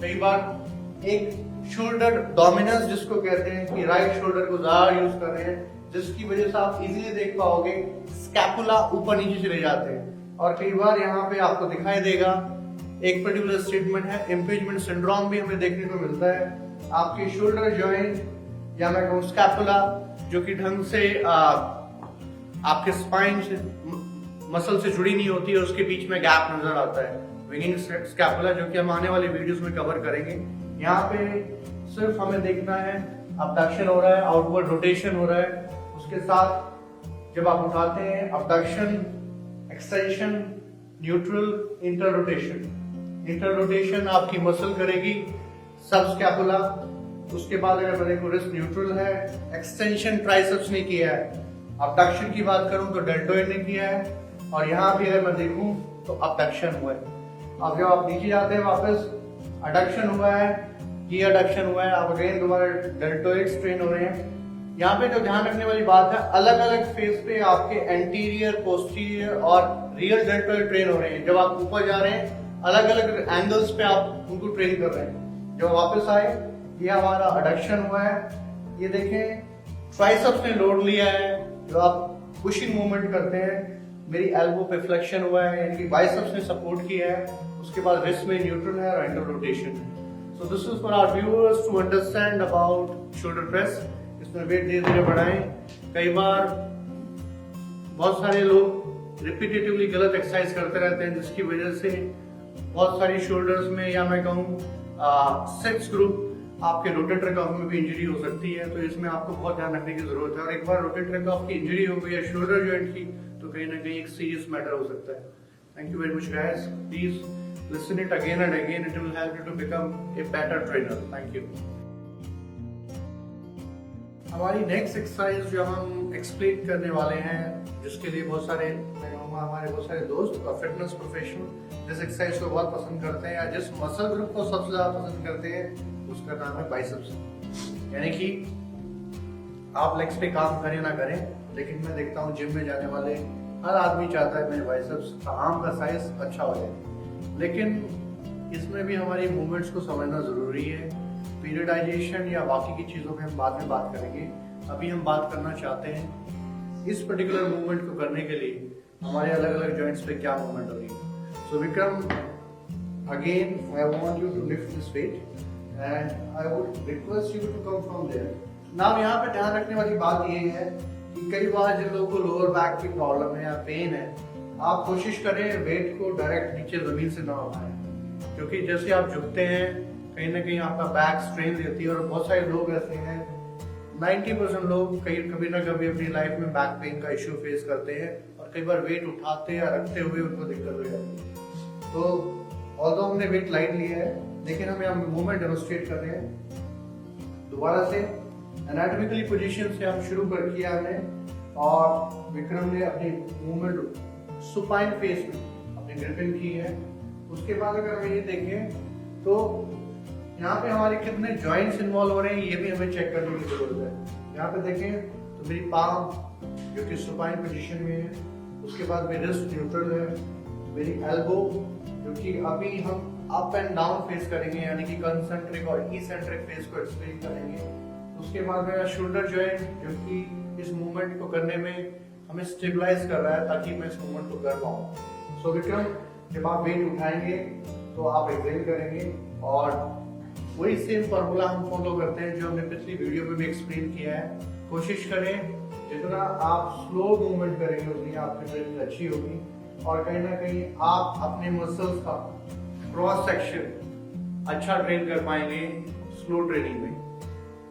कई बार एक शोल्डर डोमिनेंस जिसको कहते हैं कि राइट शोल्डर को ज्यादा यूज कर रहे हैं, जिसकी वजह से आप इजीली देख पाओगे स्कैपुला ऊपर नीचे चले जाते हैं। और कई बार यहाँ पे आपको दिखाई देगा एक पर्टिकुलर स्टेटमेंट है इम्पीचमेंट सिंड्रोम भी हमें देखने को मिलता है। आपके शोल्डर जॉइंट या मैं कहूँ स्कैपुला जो कि ढंग से आपके स्पाइन से मसल से जुड़ी नहीं होती है, उसके बीच में गैप नजर आता है, विंगिंग स्कैपुला, जो कि हम आने वाली वीडियोस में कवर करेंगे। यहाँ पे सिर्फ हमें देखना है अबडक्शन हो रहा है, आउटवर्ड रोटेशन हो रहा है, उसके साथ जब आप उठाते हैं abduction, extension, neutral, inter rotation. Inter rotation आपकी मसल करेगी सब स्कैपुला। उसके बाद अगर मैं देखूं रिस्ट न्यूट्रल है, एक्सटेंशन ट्राइसेप्स ने किया है, अबडक्शन की बात करूं तो डेल्टॉइड ने किया है, और यहाँ भी अगर मैं देखूं तो अबडक्शन हुआ है। अब जब आप नीचे जाते हैं वापस अडक्शन हुआ है, ये अडक्शन हुआ है, आप अगेन दोबारा डेल्टॉइड स्ट्रेन हो रहे हैं। यहाँ पे जो ध्यान रखने वाली बात है, अलग अलग फेज पे आपके एंटीरियर, पोस्टीरियर और रियर डेल्टॉइड ट्रेन हो रहे हैं। जब आप ऊपर जा रहे हैं अलग अलग एंगल्स पे आप उनको ट्रेन कर रहे हैं। जब वापस आए ये हमारा अडक्शन हुआ है, ये देखें ट्राइसेप्स ने लोड लिया है, जो आप पुशिंग मूवमेंट करते हैं, मेरी एल्बो पे फ्लेक्शन हुआ है, यानी कि बाइसेप्स ने सपोर्ट किया है। उसके बाद रिस्ट में न्यूट्रल है और इंटर रोटेशन है। So this is for our viewers to understand about shoulder press. इसमें वेट धीरे धीरे बढ़ाएं। कई बार बहुत सारे लोग रिपीटेटिवली गलत एक्सरसाइज करते रहते हैं, जिसकी वजह से बहुत सारी शोल्डर्स में या मैं कहूँ सेक्स ग्रुप आपके रोटेटर कफ में भी इंजरी हो सकती है। तो इसमें आपको बहुत ध्यान रखने की जरूरत है, और एक बार रोटेटर कफ की इंजरी हो गई या शोल्डर जॉइंट की तो कहीं ना कहीं एक सीरियस मैटर हो सकता है। Thank you very much guys, please listen it again and again, it will help you to become a better trainer. Thank you. हमारी नेक्स्ट एक्सरसाइज जो हम एक्सप्लेन करने वाले हैं, जिसके लिए बहुत सारे हमारे बहुत सारे दोस्त और फिटनेस प्रोफेशनल जिस एक्सरसाइज को बहुत पसंद करते हैं या जिस मसल ग्रुप को सबसे ज्यादा पसंद करते हैं उसका नाम है बाइसेप्स। यानी कि आप लेग्स पे काम करें ना करें, लेकिन मैं देखता हूँ जिम में जाने वाले हर आदमी चाहता है मेरे बाइसेप्स आर्म का साइज अच्छा हो जाए। लेकिन इसमें भी हमारी मूवमेंट्स को समझना जरूरी है। पीरियडाइजेशन या बाकी की चीज़ों में हम बाद में बात करेंगे। अभी हम बात करना चाहते हैं इस पर्टिकुलर मूवमेंट को करने के लिए हमारे अलग अलग जॉइंट्स पे क्या मूवमेंट हो रही है। So Vikram, again I want you to lift this weight and I would request you to come from there. Now यहाँ पे ध्यान रखने वाली बात ये है कि कई बार जिन लोगों को लोअर बैक की प्रॉब्लम है या पेन है, आप कोशिश करें वेट को डायरेक्ट नीचे जमीन से ना उठाएं, क्योंकि जैसे आप झुकते हैं कहीं ना कहीं आपका बैक स्ट्रेन लेती है। और बहुत सारे लोग ऐसे हैं, 90% लोग कभी ना कभी अपनी लाइफ में बैक पेन का इश्यू फेस करते हैं और कई बार वेट उठाते या रखते हुए उनको दिक्कत हो जाती है। तो ऑल्दो हमने वेट लाइट लिया है, लेकिन हम यहाँ मूवमेंट डेमोन्स्ट्रेट कर रहे हैं। दोबारा से एनाटॉमिकली पोजीशन से हम शुरू कर किया हमने, और विक्रम ने अपनी मूवमेंट सुपाइन फेस में अपनी ग्रिपिंग की है। उसके बाद अगर हम ये देखें तो यहाँ पे हमारे कितने जॉइंट्स इन्वॉल्व हो रहे हैं ये भी हमें चेक करने की जरूरत है। यहाँ पे देखें तो मेरी पाम जो कि सुपाइन पोजीशन में है, उसके बाद मेरी रिस्ट न्यूट्रल है, मेरी एल्बो जो कि अभी हम अप एंड डाउन फेस करेंगे, यानी कि कंसेंट्रिक और इसेंट्रिक फेस को एक्सप्लेन करेंगे। उसके बाद मेरा शोल्डर जॉइंट जो कि इस मूवमेंट को करने में हमें स्टेबलाइज कर रहा है ताकि मैं इस मूवमेंट को कर पाऊँ। सो विक्रम, जब आप वेट उठाएंगे तो आप एक्सहेल करेंगे और वही सेम फार्मूला हम फॉलो करते हैं जो हमने पिछली वीडियो में भी एक्सप्लेन किया है। कोशिश करें जितना आप स्लो मूवमेंट करेंगे उतनी आपकी ट्रेनिंग अच्छी होगी और कहीं ना कहीं आप अपने मसल्स का क्रॉस सेक्शन अच्छा ट्रेन कर पाएंगे स्लो ट्रेनिंग में।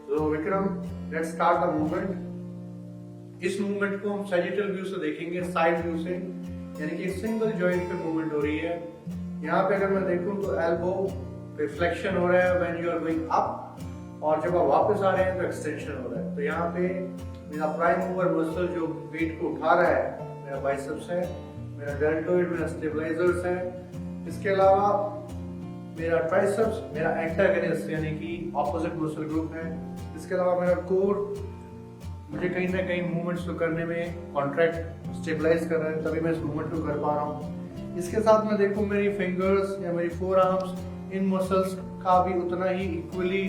तो Vikram, let's start the movement. इस मूवमेंट को हम सैजिटल व्यू से देखेंगे, साइड व्यू से, यानी कि सिंगल जॉइंट पे मूवमेंट हो रही है। यहाँ पे अगर मैं देखूं तो एल्बो रिफ्लेक्शन हो रहा है when you are going up, और जब आप वापस आ रहे हैं तो एक्सटेंशन हो रहा है। तो यहाँ पे मेरा प्राइम मूवर मसल जो वेट को उठा रहा है मेरा बाइसेप्स है, मेरा डेल्टोइड मेरा स्टेबलाइजर्स है। इसके अलावा मेरा ट्राइसेप्स मेरा एंटागनिस्ट यानी कि ऑपोजिट मसल ग्रुप है। इसके अलावा मेरा कोर मुझे कहीं ना कहीं मूवमेंट्स को करने में कॉन्ट्रैक्ट स्टेबलाइज कर रहा है, तभी मैं इस मूवमेंट को कर पा रहा हूँ। इसके साथ मैं देखूँ मेरी फिंगर्स या मेरी फोर आर्म्स, इन मसल्स का भी उतना ही इक्वली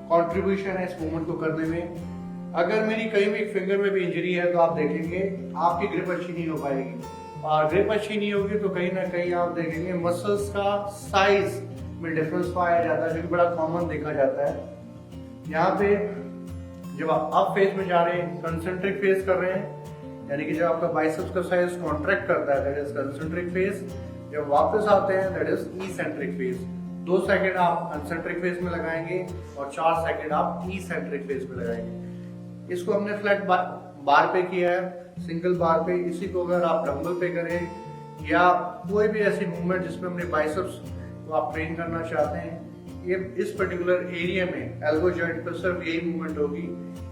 कंट्रीब्यूशन है इस मूवमेंट को करने में। अगर मेरी कहीं भी फिंगर में भी इंजरी है तो आप देखेंगे आपकी ग्रिप अच्छी नहीं हो पाएगी, और ग्रिप अच्छी नहीं होगी तो कहीं ना कहीं आप देखेंगे मसल्स का साइज में डिफरेंस पाया जाता है, जो कि बड़ा कॉमन देखा जाता है। यहाँ पे जब आप अप फेज में जा रहे हैं, कंसेंट्रिक फेज कर रहे हैं, यानी कि जब आपका बाइसेप्स का साइज कॉन्ट्रैक्ट करता है दैट इज कंसेंट्रिक फेज, जब वापस आते हैं that is eccentric phase. 2 second आप कंसेंट्रिक फेज में लगाएंगे और 4 सेकंड आप इसेंट्रिक फेज में लगाएंगे। इसको हमने फ्लैट बार पे किया है, सिंगल बार पे। इसी को अगर आप डंबल पे करें या कोई भी ऐसी मूवमेंट जिसमें अपने बाइसेप्स को आप ट्रेन करना चाहते हैं, ये इस पर्टिकुलर एरिया में एल्बो जॉइंट पर सिर्फ यही मूवमेंट होगी,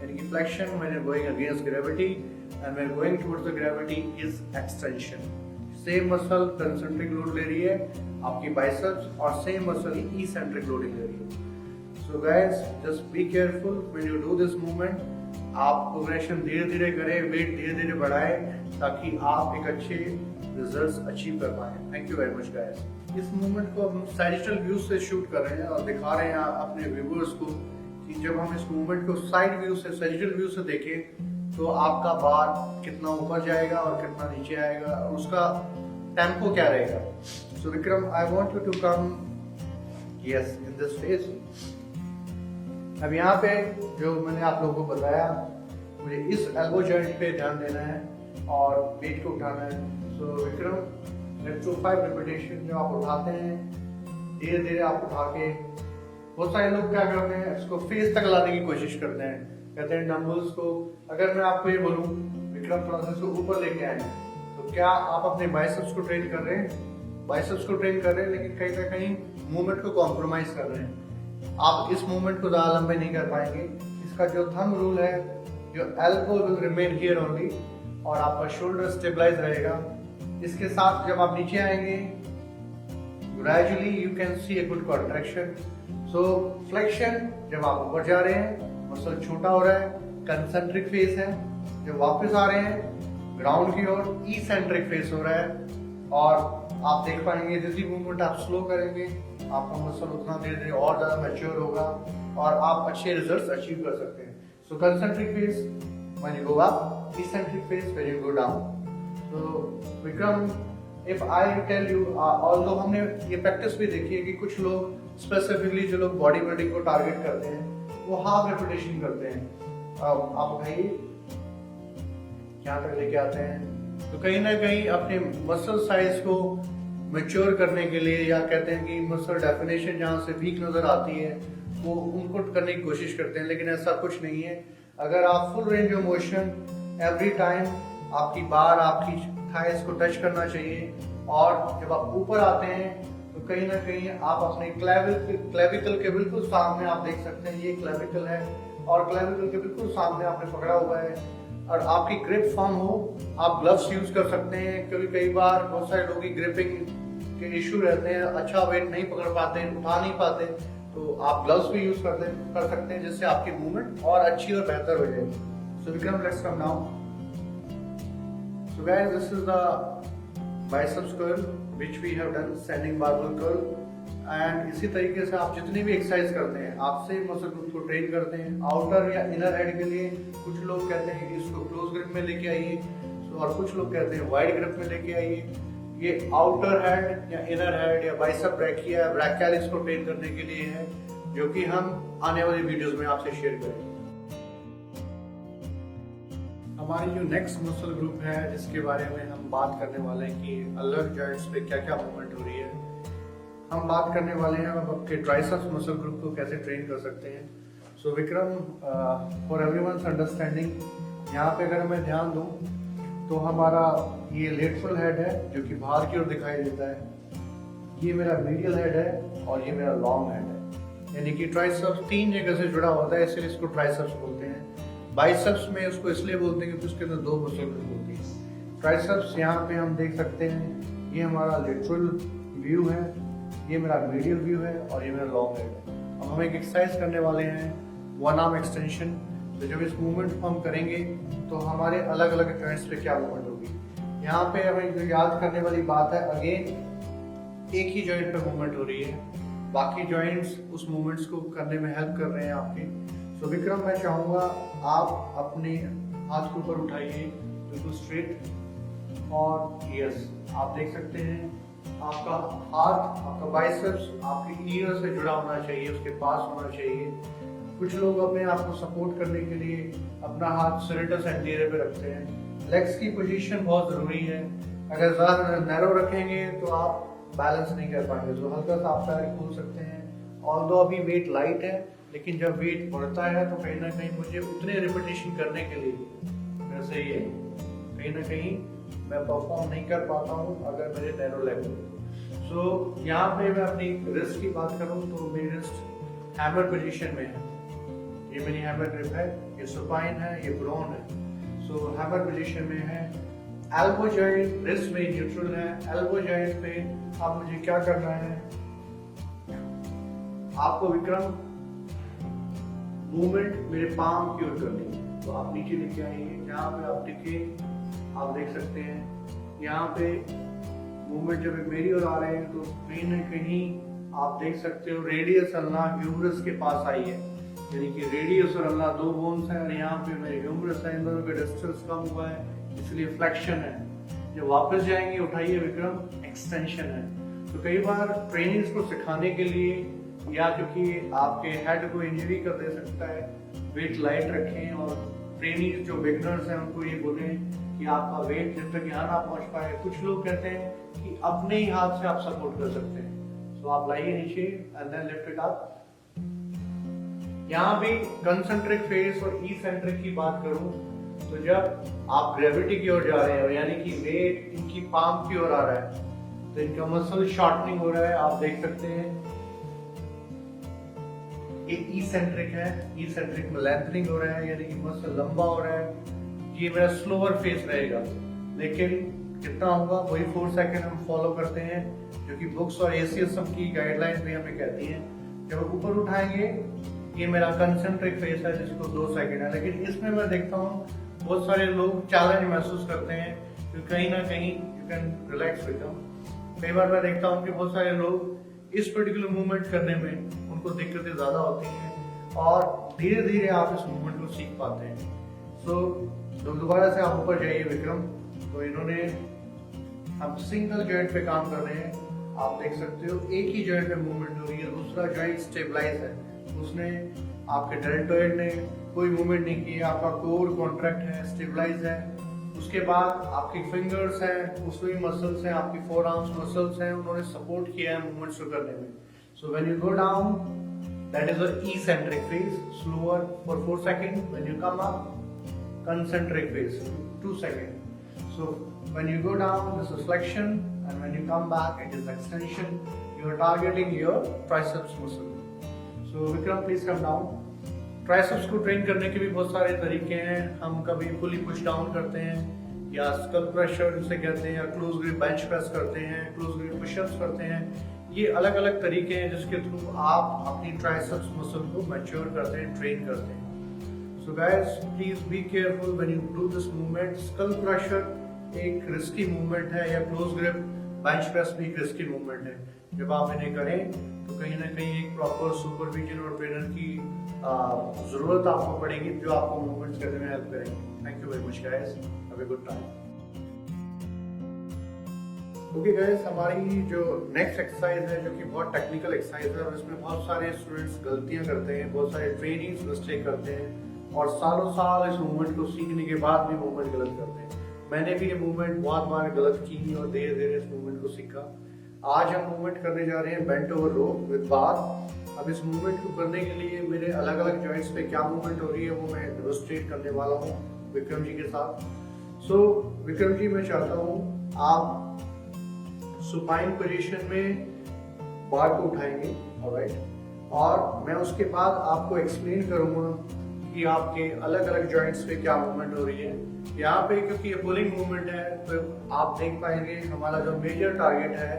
यानी कि flexion when you going against gravity and when going towards the gravity is extension. Same muscle concentric load ले रही है आपकी बाइसेप्स और सेम मसल इसेंट्रिक लोडिंग ले रही है। So guys, just be careful when you do this movement. आप progression धीरे धीरे करें, वेट धीरे धीरे बढ़ाएं ताकि आप एक अच्छे रिजल्ट्स अचीव कर पाए। Thank you very much guys. इस मूवमेंट को हम सैजिटल व्यू से शूट कर रहे हैं और दिखा रहे हैं अपने व्यूअर्स को कि जब हम इस मूवमेंट को साइड व्यू से, सैजिटल व्यू से देखें तो आपका बार कितना ऊपर जाएगा और कितना नीचे आएगा और उसका टेम्पो क्या रहेगा। So Vikram, I want you to come yes in this phase. अब यहाँ पे जो मैंने आप लोगों को बताया, मुझे इस एल्बो जॉइंट पे ध्यान देना है और वेट को उठाना है। So Vikram, let's do 5 repetition. जो आप उठाते हैं धीरे धीरे आप उठा के, बहुत सारे लोग क्या करते हैं इसको फेस तक लाने की कोशिश करते हैं, कहते हैं डंबल्स को। अगर मैं आपको ये बोलूं विक्रम थोड़ा सा इसको ऊपर लेके आए, तो क्या आप अपने बाइसेप्स को ट्रेन कर रहे हैं? बाइसेप्स को ट्रेन कर रहे हैं, लेकिन कहीं ना कहीं मूवमेंट को कॉम्प्रोमाइज कर रहे हैं। आप इस मूवमेंट को ज्यादा लंबे नहीं कर पाएंगे। इसका जो थंब रूल है, जो elbow will remain here only और आपका शोल्डर स्टेबलाइज रहेगा। इसके साथ जब आप नीचे आएंगे gradually you can see a good contraction. So flexion, जब आप ऊपर जा रहे हैं मसल छोटा हो रहा है, कंसेंट्रिक फेस है। जब वापस आ रहे हैं ग्राउंड की ओर, इसेंट्रिक फेस हो रहा है। और आप देख पाएंगे जैसी मूवमेंट आप स्लो करेंगे आपका मसल उतना धीरे धीरे और ज्यादा मैच्योर होगा और आप अच्छे रिजल्ट्स अचीव कर सकते हैं। So concentric phase when you go up, eccentric phase when you go down. So Vikram, if I tell you, although हमने ये प्रैक्टिस भी देखी है कि कुछ लोग स्पेसिफिकली जो लोग बॉडी बिल्डिंग को टारगेट करते हैं वो हाफ रेपिटेशन करते हैं। आप भाई यहाँ तक लेके आते हैं तो कहीं ना कहीं अपने मसल साइज को मैच्योर करने के लिए, या कहते हैं कि मसल डेफिनेशन जहाँ से वीक नजर आती है वो उनको करने की कोशिश करते हैं, लेकिन ऐसा कुछ नहीं है। अगर आप full range of motion every time, आपकी बार आपकी थाइस को टच करना चाहिए। और जब आप ऊपर आते हैं तो कहीं ना कहीं आप अपने क्लेविकल के बिल्कुल सामने आप देख सकते हैं, ये क्लेविकल है और क्लेविकल के बिल्कुल सामने आपने पकड़ा हुआ है। और आपकी ग्रिप फॉर्म हो, आप ग्लव्स यूज कर सकते हैं, क्योंकि कई बार बहुत सारे लोग की ग्रिपिंग के इश्यू रहते हैं, अच्छा वेट नहीं पकड़ पाते, उठा नहीं पाते, तो आप ग्लव्स भी यूज कर सकते हैं जिससे आपकी मूवमेंट और अच्छी और बेहतर हो जाएगी। So Vikram, let's come now. So guys, this is the biceps curl which we have done, standing barbell curl, and इसी तरीके से आप जितनी भी एक्सरसाइज करते हैं आप सेम मसल ग्रुप को ट्रेन करते हैं। आउटर या इनर हेड के लिए कुछ लोग कहते हैं कि इसको क्लोज ग्रिप में लेके आइए, और कुछ लोग कहते हैं वाइड ग्रिप में लेके आइए। ये आउटर हेड या इनर हेड या बाइसेप ब्रैकिया या ब्रैकियालिस को ट्रेन करने के लिए है, जो कि हम आने वाली वीडियोस में आपसे शेयर करेंगे। हमारी जो नेक्स्ट मसल ग्रुप है जिसके बारे में हम बात करने वाले हैं कि अलग जॉइंट्स पे क्या क्या मूवमेंट हो रही है, हम बात करने वाले हैं अब आपके ट्राइसेप्स मसल ग्रुप को कैसे ट्रेन कर सकते हैं। So Vikram, for everyone's understanding, यहाँ पे अगर मैं ध्यान दूँ तो हमारा ये लेटरल हेड है जो कि बाहर की ओर दिखाई देता है, ये मेरा मीडियल हेड है और ये मेरा लॉन्ग हेड है। यानी कि ट्राइसेप्स 3 जगह से जुड़ा होता है, इसलिए इसको ट्राइसेप्स बोलते हैं। बाइसेप्स में उसको इसलिए बोलते हैं क्योंकि उसके अंदर 2 मसल ग्रुप होती है। ट्राइसेप्स यहाँ पे हम देख सकते हैं, ये हमारा लेटरल व्यू है, ये मेरा मीडियल व्यू है और ये मेरा लॉन्ग हेड है। अब हम एक एक्सरसाइज करने वाले हैं वन आर्म एक्सटेंशन। तो जब इस मूवमेंट को हम करेंगे तो हमारे अलग अलग जॉइंट्स पे क्या मूवमेंट होगी। यहाँ पे हमें जो याद करने वाली बात है, अगेन एक ही जॉइंट पे मूवमेंट हो रही है, बाकी जॉइंट्स उस मूवमेंट्स को करने में हेल्प कर रहे हैं आपके। तो विक्रम, मैं चाहूँगा आप अपने हाथ के ऊपर उठाइए बिल्कुल स्ट्रेट, और यस, आप देख सकते हैं आपका हाथ, आपका बाइसेप्स आपके ईयर से जुड़ा होना चाहिए, उसके पास होना चाहिए। कुछ लोग अपने आप को सपोर्ट करने के लिए अपना हाथ सेरेटस एंटीरियर पे रखते हैं। लेग्स की पोजीशन बहुत जरूरी है, अगर ज़्यादा नैरो रखेंगे तो आप बैलेंस नहीं कर पाएंगे। तो हल्का सा आप पैर खोल सकते हैं, ऑल्दो अभी वेट लाइट है, लेकिन जब वेट बढ़ता है तो कहीं ना कहीं मुझे उतने रिपीटेशन करने के लिए मेरे से ये कहीं ना कहीं मैं परफॉर्म नहीं कर पाता हूँ अगर मेरे नैरो लेग हो। सो यहाँ पे मैं अपनी रिस्ट की बात करूँ तो मेरी रिस्ट हैमर पोजीशन में है, ये मेरी हैमर ग्रिप है, ये सुपाइन है, ये ब्रोन है। सो हैमर पोजीशन में है। एल्बो जॉइंट रिस्ट में न्यूट्रल है। एल्बो जॉइंट पे अब मुझे क्या करना है, आपको विक्रम मूवमेंट मेरे पाम की ओर करनी है। तो आप नीचे लेके आएंगे, जहाँ पे आप टिके आप देख सकते हैं यहाँ पे मूवमेंट जब मेरी ओर आ रहे हैं तो कहीं ना कहीं आप देख सकते हो रेडियस अल्ना ह्यूमरस के पास आई है, यानी कि रेडियस और अल्ना 2 बोन्स है और यहाँ पे मेरे ह्यूमरस है, इन दोनों का डिस्टेंस कम हुआ है इसलिए फ्लेक्शन है। जब वापस जाएंगे उठाइए विक्रम, एक्सटेंशन है। तो कई बार ट्रेनिंग्स को सिखाने के लिए या क्योंकि आपके हेड को इंजरी कर दे सकता है, वेट लाइट रखें और ट्रेनिंग जो बिगनर्स हैं उनको ये बोलें कि आपका वेट जब तक यहाँ ना पहुँच पाए। कुछ लोग कहते हैं कि अपने ही हाथ से आप सपोर्ट कर सकते हैं। तो आप लाइए नीचे and then lift it up. यहाँ भी कंसेंट्रिक फेस और इसेंट्रिक की बात करूं तो जब आप ग्रेविटी की ओर जा रहे हो, यानी कि वेट इनकी पाम की ओर आ रहा है तो इनका मसल शॉर्टनिंग हो रहा है, आप देख सकते हैं। ये इसेंट्रिक है, इसेंट्रिक में लेंथनिंग हो रहा है, यानी कि मसल लंबा हो रहा है। ये मेरा स्लोअर फेस रहेगा, लेकिन कितना होगा वही 4 सेकंड हम फॉलो करते हैं, जो कि बुक्स और ACSM की गाइडलाइन भी हमें कहती हैं। जब ऊपर उठाएंगे, ये मेरा कंसेंट्रिक फेस है जिसको 2 सेकंड है, लेकिन इसमें मैं देखता हूँ बहुत सारे लोग चैलेंज महसूस करते हैं, तो कहीं ना कहीं you can relax with them. कई बार मैं देखता हूँ कि बहुत सारे लोग इस पर्टिकुलर मूवमेंट करने में उनको दिक्कतें ज्यादा होती हैं और धीरे धीरे आप इस मूवमेंट को सीख पाते हैं। सो दोबारा से आप ऊपर जाइए विक्रम। तो इन्होंने, हम सिंगल जॉइंट पे काम कर रहे हैं, आप देख सकते हो एक ही जॉइंट पे मूवमेंट हो रही है, दूसरा जॉइंट स्टेबलाइज है, उसने आपके डेल्टोइड ने कोई मूवमेंट नहीं की, आपका कोर कॉन्ट्रैक्ट है, स्टेबलाइज है। उसके बाद आपकी फिंगर्स हैं, उसमें भी मसल्स हैं, आपकी फोर आर्म्स मसल्स हैं, उन्होंने सपोर्ट किया है मूवमेंट्स को करने में। So when you go down, that is a eccentric phase, slower for 4 seconds. When you come up, concentric phase, 2 seconds. So when you go down, this is flexion, and when you come back, it is extension. You are targeting your triceps muscle. So Vikram, please come down. Triceps को train करने के भी बहुत सारे तरीके हैं। हम कभी पुली पुश डाउन करते हैं, या स्कल प्रेशर जिसे कहते हैं, या क्लोज ग्रिप बेंच प्रेस करते हैं, क्लोज ग्रिप पुशअप्स करते हैं। ये अलग अलग तरीके हैं जिसके थ्रू आप अपनी ट्राइसेप्स मसल को मैच्योर करते हैं, ट्रेन करते हैं। So guys, please be careful when you do this movement. Skull pressure एक रिस्की मूवमेंट है, या क्लोज ग्रिप बेंच प्रेस भी एक रिस्की मूवमेंट है। जब आप इन्हें करें तो कहीं ना कहीं एक प्रॉपर सुपरविजन और ट्रेनर की जरूरत आपको पड़ेगी, जो आपको मूवमेंट्स करने में हेल्प करेंगे। Thank you very much guys, have a good time. Okay guys, हमारी जो नेक्स्ट एक्सरसाइज है, जो कि बहुत टेक्निकल एक्सरसाइज है, और इसमें बहुत सारे स्टूडेंट्स गलतियां करते हैं, बहुत सारे ट्रेनिंग्स मिस्टेक करते हैं, और सालों साल इस मूवमेंट को सीखने के बाद भी मूवमेंट गलत करते हैं। मैंने भी ये मूवमेंट बहुत बार गलत की और धीरे धीरे इस मूवमेंट को सीखा। आज हम मूवमेंट करने जा रहे हैं बेंट ओवर रो विद बार। अब इस मूवमेंट को करने के लिए मेरे अलग अलग जॉइंट्स पे क्या मूवमेंट हो रही है वो मैं डेमोंस्ट्रेट करने वाला हूँ विक्रम जी के साथ। सो विक्रम जी, मैं चाहता हूँ आप सुपाइन पोजीशन में बार को उठाएंगे, ऑलराइट, और मैं उसके बाद आपको एक्सप्लेन करूंगा कि आपके अलग अलग जॉइंट्स पे क्या मूवमेंट हो रही है। यहाँ पे क्योंकि ये पुलिंग मूवमेंट है, तो आप देख पाएंगे हमारा जो मेजर टारगेट है,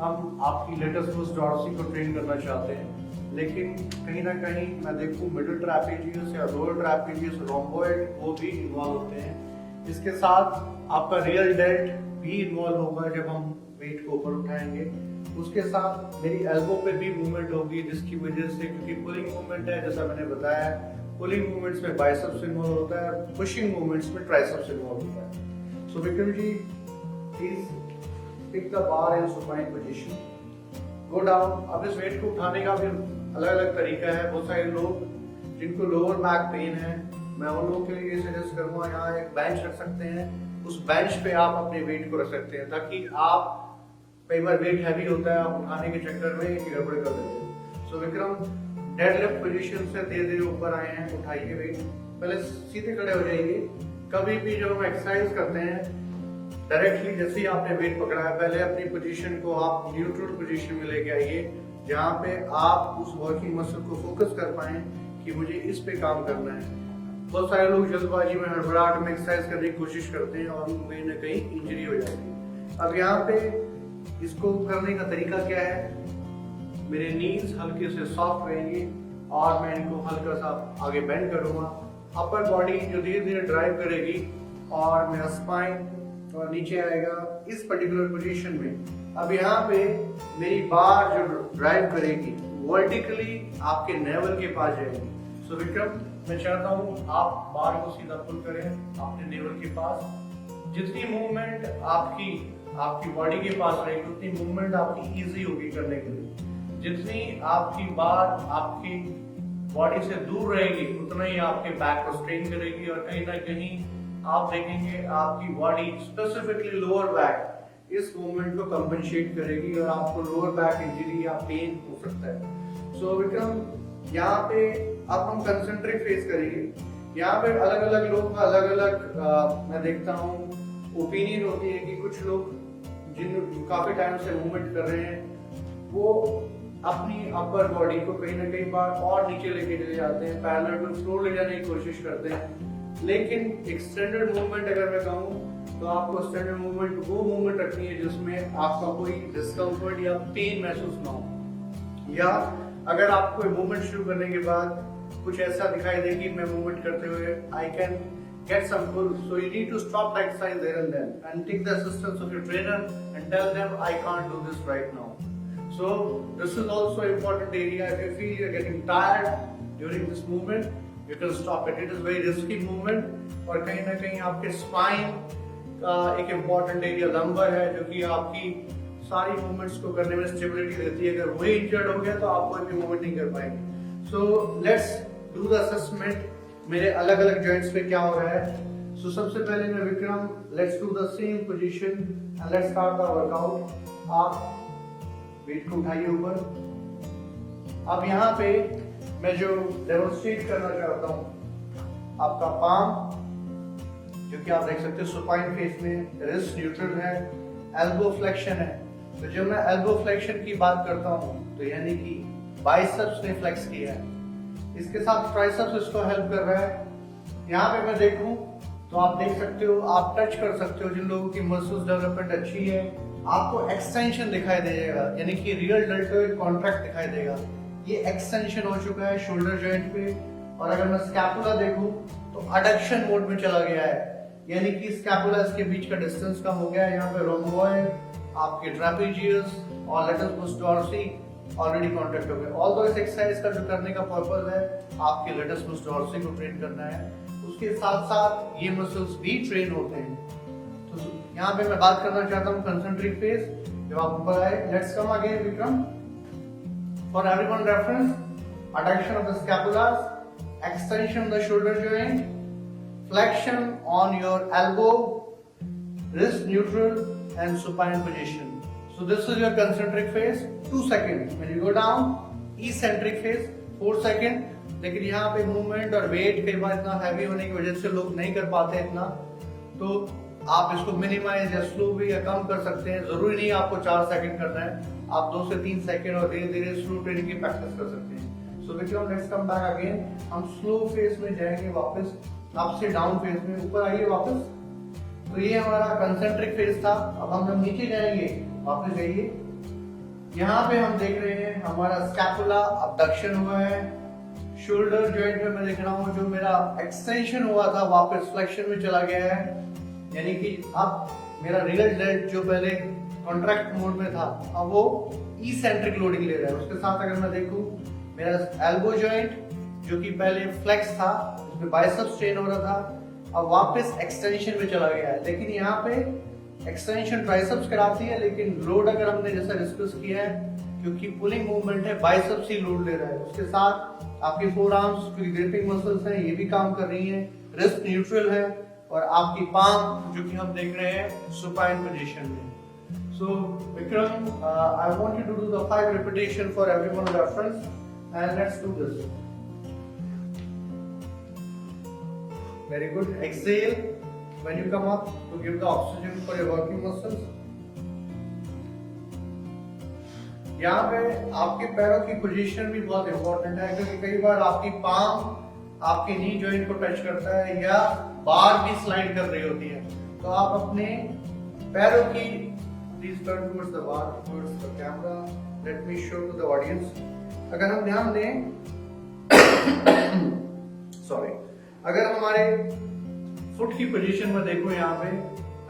हम आपकी लेटस डॉर्सी को ट्रेन करना चाहते हैं, लेकिन कहीं ना कहीं मैं देखूं मिडिल ट्रैपेजियस या लोअर ट्रैपेजियस, रोम्बॉइड, वो भी इन्वॉल्व होते हैं। इसके साथ आपका रियल डेल्ट भी इन्वॉल्व होगा जब हम वेट को ऊपर उठाएंगे। उसके साथ मेरी एल्बो पे भी मूवमेंट होगी, जिसकी वजह से, क्योंकि पुलिंग मूवमेंट है, जैसा मैंने बताया, पुलिंग मूवमेंट्स में बाइसेप्स इन्वॉल्व होता है, पुशिंग मूवमेंट्स में ट्राइसेप्स इन्वॉल्व होता है। So Vikram ji, please pick the bar in supine position, go down। अब इस वेट को उठाने का भी अलग अलग तरीका है। बहुत सारे लोग जिनको लोअर बैक पेन है, मैं उन लोगों के लिए सजेस्ट करूंगा यहाँ एक बेंच रख सकते हैं, उस बेंच पे आप अपने वेट को रख सकते हैं, ताकि आप, कई बार वेट हैवी होता है, आप उठाने के चक्कर में गड़बड़ कर देते हैं। सो विक्रम, डेडलिफ्ट पोजीशन से धीरे धीरे ऊपर आए हैं, उठाइए वेट, पहले सीधे खड़े हो जाइए। कभी भी जब हम एक्सरसाइज करते हैं, डायरेक्टली जैसे ही आपने वेट पकड़ा है, पहले अपनी पोजीशन को आप न्यूट्रल पोजीशन में लेके आइए, जहाँ पे आप उस वर्किंग मसल को फोकस कर पाए कि मुझे इस पे काम करना है। बहुत सारे लोग जल्दबाजी में, हड़बड़ाहट में एक्सरसाइज करने की कोशिश करते हैं और उनको कहीं ना कहीं इंजरी हो जाती है। अब यहाँ पे इसको करने का तरीका क्या है, मेरे नीज हल्के से सॉफ्ट रहेंगे और मैं इनको हल्का सा आगे बेंड करूंगा। अपर बॉडी जो धीरे धीरे ड्राइव करेगी और मेरा स्पाइन और नीचे आएगा इस पर्टिकुलर पोजीशन में। अब यहाँ पे मेरी बार जो ड्राइव करेगी वर्टिकली आपके नेवल के पास जाएगी। सो विक्रम, मैं चाहता हूँ आप बार को सीधा पुल करें अपने नेवल के पास। जितनी मूवमेंट आपकी बॉडी के पास रहेगी, उतनी मूवमेंट आपकी इजी होगी करने के लिए। जितनी आपकी बार आपकी बॉडी से दूर रहेगी, उतना ही आपके बैक को स्ट्रेन करेगी, और कहीं ना कहीं आप देखेंगे आपकी बॉडी, स्पेसिफिकली लोअर बैक, इस मूवमेंट को कंपनसेट करेगी और आपको लोअर बैक इंजरी या पेन हो सकता है। सो विक्रम, यहाँ पे अब हम कंसेंट्रिक फेस करेंगे। यहाँ पे अलग अलग लोग का अलग अलग मैं देखता हूँ ओपिनियन होती है कि कुछ लोग जिन काफी टाइम से मूवमेंट कर रहे हैं, वो अपनी अपर बॉडी को कहीं ना कहीं बार और नीचे लेके चले जाते हैं, पैरेलल टू फ्लोर ले जाने की कोशिश करते हैं। लेकिन एक्सटेंडेड मूवमेंट अगर मैं कहूँ तो आपको स्टैंडर्ड मूवमेंट वो मूवमेंट रखनी है जिसमें आपका कोई डिस्कम्फर्ट या पेन महसूस ना हो, या अगर आप कोई मूवमेंट शुरू करने के बाद कुछ ऐसा दिखाई दे कि मैं मूवमेंट करते हुए I can get some pull, so you need to stop the exercise there and then and take the assistance of your trainer and tell them I can't do this right now. So this is also an important area. If you feel you're getting tired during this movement, you can stop it. It is very risky movement और कहीं ना कहीं आपके spine का एक important area lumbar है जो कि आपकी सारी movements को करने में stability देती है. अगर वही injured हो गया तो आप कोई भी movement नहीं कर पाएंगे. So let's do the assessment. मेरे अलग अलग जॉइंट्स पे क्या हो रहा है. सो सबसे पहले मैं Vikram, let's do the same position and let's start the workout. आप वेट को उठाइए ऊपर. अब यहाँ पे मैं जो डेमोन्स्ट्रेट करना चाहता हूँ, आपका पाम जो कि आप देख सकते हैं सुपाइन फेस में, रिस्ट न्यूट्रल है, एल्बो फ्लेक्शन है. तो जब मैं एल्बो फ्लेक्शन की बात करता हूँ तो यानी कि बाइसेप्स ने फ्लेक्स किया है, इसके साथ ट्राइसेप्स इसको हेल्प कर रहा है. यहाँ पे मैं देखूं तो आप देख सकते हो, आप टच कर सकते हो. जिन लोगों की मसल्स डेवलपमेंट अच्छी है आपको एक्सटेंशन दिखाई देगा, यानी कि रियल डेल्टोइड कॉन्ट्रैक्ट दिखाई देगा. ये एक्सटेंशन हो चुका है शोल्डर जॉइंट पे. और अगर मैं स्कैपुला देखूं तो अडक्शन मोड में चला गया है, यानी कि स्कैपुला इसके बीच का डिस्टेंस कम हो गया है. यहाँ पे रोम्बोइड, आपके ट्रापेजियस और lats post dorsi already contract हो गए. ऑल्दो इस एक्सरसाइज का जो करने का पर्पस है आपके लेटस पोस्ट डॉर्सी को ट्रेन करना है, उसके साथ साथ ये मसल्स भी ट्रेन होते हैं. तो यहाँ पे मैं बात करना चाहता हूँ कंसंट्रिक फेज. जब आप ऊपर आए, let's come again Vikram for everyone reference. Adduction of the scapulas, extension of the shoulder joint, flexion on your elbow, wrist neutral and supine position. So this is your concentric phase, 2 seconds. When you go down, eccentric phase, 4 seconds. लेकिन यहाँ पे movement और wait कई बार इतना heavy होने की वजह से लोग नहीं कर पाते इतना, तो आप इसको मिनिमाइज या स्लो भी या कम कर सकते हैं. जरूरी नहीं आपको 4 सेकंड करना है, आप 2 से 3 सेकंड और धीरे धीरे स्लो ट्रेनिंग की प्रैक्टिस कर सकते हैं. So Vikram, let's come back again. हम स्लो फेज में जाएंगे वापस, अप से डाउन फेज में. ऊपर आइए वापस. तो ये हमारा कंसेंट्रिक फेज था. अब हम जब नीचे जाएंगे, वापस जाइए. यहाँ पे हम देख रहे हैं हमारा स्कैपुला अबडक्शन हुआ है. शोल्डर जॉइंट में मैं देख रहा हूँ जो मेरा एक्सटेंशन हुआ था वापस फ्लेक्शन में चला गया है, यानी कि अब मेरा रियल डेल्ट जो पहले कॉन्ट्रैक्ट मोड में था अब वो इसेंट्रिक लोडिंग ले रहा है. उसके साथ अगर मैं देखूं मेरा एल्बो जॉइंट जो कि पहले फ्लेक्स था, उसमें बाइसेप्स ट्रेन हो रहा था, अब वापस एक्सटेंशन में चला गया है. लेकिन यहाँ पे एक्सटेंशन ट्राइसेप्स कराती है, लेकिन लोड अगर हमने जैसा डिस्कस किया है, क्योंकि पुलिंग मूवमेंट है, बाइसेप्स ही लोड ले रहा है. उसके साथ आपके फोर आर्म्स की ग्रिपिंग मसल्स हैं, ये भी काम कर रही हैं. रिस्ट न्यूट्रल है और आपकी पाम जो कि हम देख रहे हैं सुपाइन पोजीशन में. So Vikram, I want you to do the 5 repetition for everyone reference and let's do this. Very good. Exhale when you come up to give the oxygen for your working muscles. यहाँ पे आपके पैरों की position भी बहुत important है, क्योंकि कई बार आपकी पाम आपके नी जॉइंट को टच करता है या बार भी स्लाइड कर रही होती है. तो आप अपने पैरों की, please turn towards the bar, towards the camera, let me show to the audience. अगर हम ध्यान दें सॉरी, अगर हमारे फुट की पोजीशन में देखो, यहाँ पे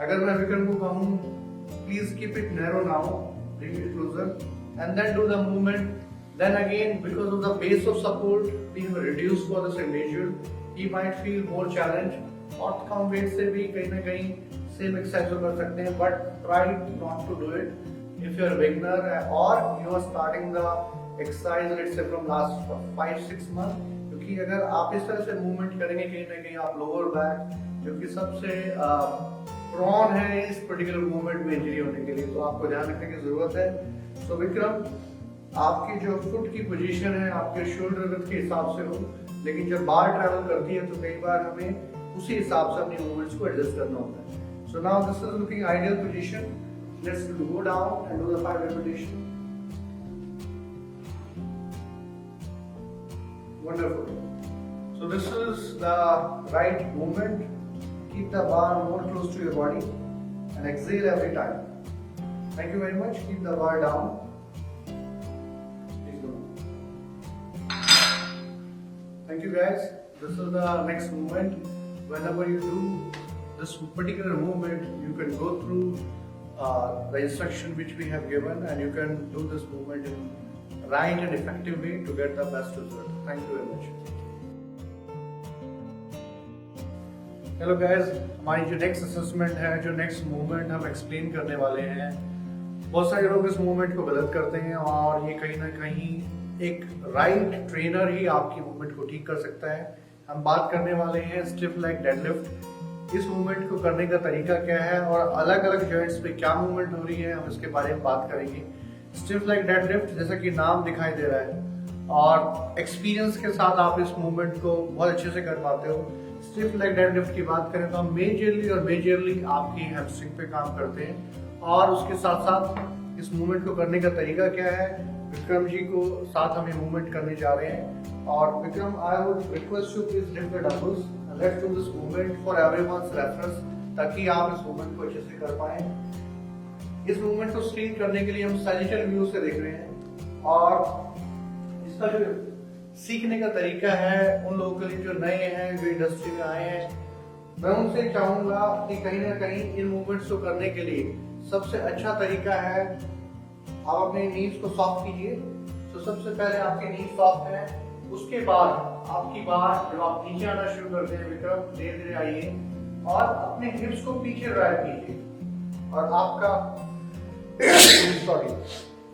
अगर मैं विक्रम को कहूँ please keep it narrow now, bring it closer and then do the movement, then again because of the base of support being reduced for this individual, he might feel more challenge. और कम wait से भी कहीं ना कहीं same exercise कर सकते हैं, but try not to do it if you are a beginner or you are starting the exercise let's say from last 5-6 months. क्योंकि अगर आप इस तरह से मूवमेंट करेंगे कहीं ना कहीं आप लोअर बैक जो कि सबसे प्रॉन है इस पर्टिकुलर मूवमेंट में इंजरी होने के लिए, तो आपको ध्यान रखने की जरूरत है. तो विक्रम, आपकी जो फुट की पोजीशन है आपके शोल्डर विड्थ के हिसाब से हो, लेकिन जब बार ट्रैवल करती है तो कई बार हमें उसी हिसाब से अपनी मूवमेंट्स को एडजस्ट करना होता है. So now this is looking ideal position. Let's go down and do the 5 repetition. Wonderful. So this is the right movement. Keep the bar more close to your body. and exhale every time. Thank you very much. Keep the bar down. Please go. Thank you guys. This is the next movement. Whenever you do this particular movement, you can go through the instruction which we have given, and you can do this movement in right and effective way to get the best result. Thank you very much. Hello guys, हमारी जो next assessment है, जो next movement हम explain करने वाले हैं, बहुत सारे लोग इस मूवमेंट को गलत करते हैं और ये कहीं ना कहीं एक राइट ट्रेनर ही आपकी मूवमेंट को ठीक कर सकता है। हम बात करने वाले हैं स्टिफ लेग डेडलिफ्ट। इस मूवमेंट को करने का तरीका क्या है और अलग अलग जॉइंट्स पे क्या मूवमेंट हो रही है, हम इसके बारे में बात करेंगे। स्टिफ लेग डेडलिफ्ट जैसा कि नाम दिखाई दे रहा है और एक्सपीरियंस के साथ आप इस मूवमेंट को बहुत अच्छे से कर पाते हो। स्टिफ लेग डेडलिफ्ट की बात करें तो हम मेजरली आपकी हैमस्ट्रिंग पे काम करते हैं और उसके साथ साथ इस मूवमेंट को करने का तरीका क्या है, विक्रम जी को साथ हम ये मूवमेंट करने जा रहे हैं। और Vikram, I would request you please lift the dumbbells and let's do this movement for everyone's reference, ताकि आप इस मूवमेंट को अच्छे से कर पाए। इस मूवमेंट को स्ट्रीम करने के लिए हम सैजिटल व्यू से देख रहे हैं और इसका जो सीखने का तरीका है उन लोगों के लिए जो नए हैं, जो इंडस्ट्री में आए हैं, मैं उनसे चाहूंगा कि कहीं ना कहीं इन मूवमेंट्स को करने के लिए सबसे अच्छा तरीका है आप अपने नीज को सॉफ्ट कीजिए। तो सबसे पहले आपकी नीज सॉफ्ट है, उसके बाद आपकी बार जब आप नीचे आना शुरू करते हैं, विक्रम धीरे धीरे आइए और अपने हिप्स को पीछे ड्राइव कीजिए और आपका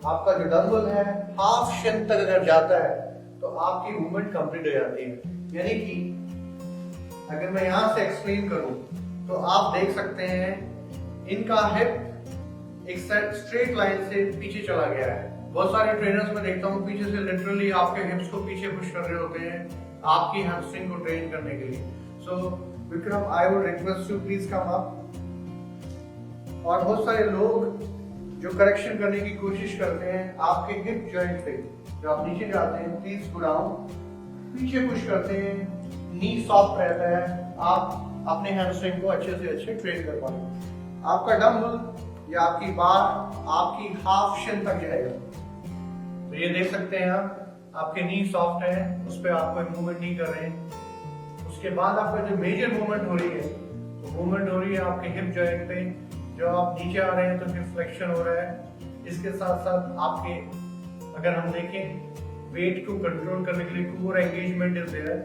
आपका जो डंबल है हाफ शिन तक अगर जाता है तो आपकी मूवमेंट कंप्लीट हो जाती है। यानी कि अगर मैं यहां से एक्सप्लेन करूं तो आप देख सकते हैं इनका हिप एक स्ट्रेट लाइन से पीछे चला गया है। बहुत सारे ट्रेनर्स में देखता हूं पीछे से लिटरली आपके हिप्स को पीछे पुश कर रहे होते हैं आपकी हैमस्ट्रिंग को ट्रेन करने के लिए। So Vikram, I would request you please come up. और बहुत सारे लोग जो करेक्शन करने की कोशिश करते हैं आपके हिप जॉइंट पे, जो आप नीचे जाते हैं प्लीज गो डाउन, पीछे पुश करते हैं, नी सॉफ्ट रहता है, आप अपने हैमस्ट्रिंग को अच्छे से अच्छे ट्रेन कर पाएंगे। आपका डंबल या आपकी बार आपकी हाफ शिन तक जाएगा। तो ये देख सकते हैं आप, आपके नी सॉफ्ट है, उस पर आप कोई मूवमेंट नहीं कर रहे हैं। उसके बाद आपका जो मेजर मूवमेंट हो रही है वो मूवमेंट हो रही है आपके हिप जॉइंट पे। जब आप नीचे आ रहे हैं तो हिप फ्लेक्शन हो रहा है। इसके साथ साथ आपके अगर हम देखें वेट को कंट्रोल करने के लिए कोर एंगेजमेंट इज देयर।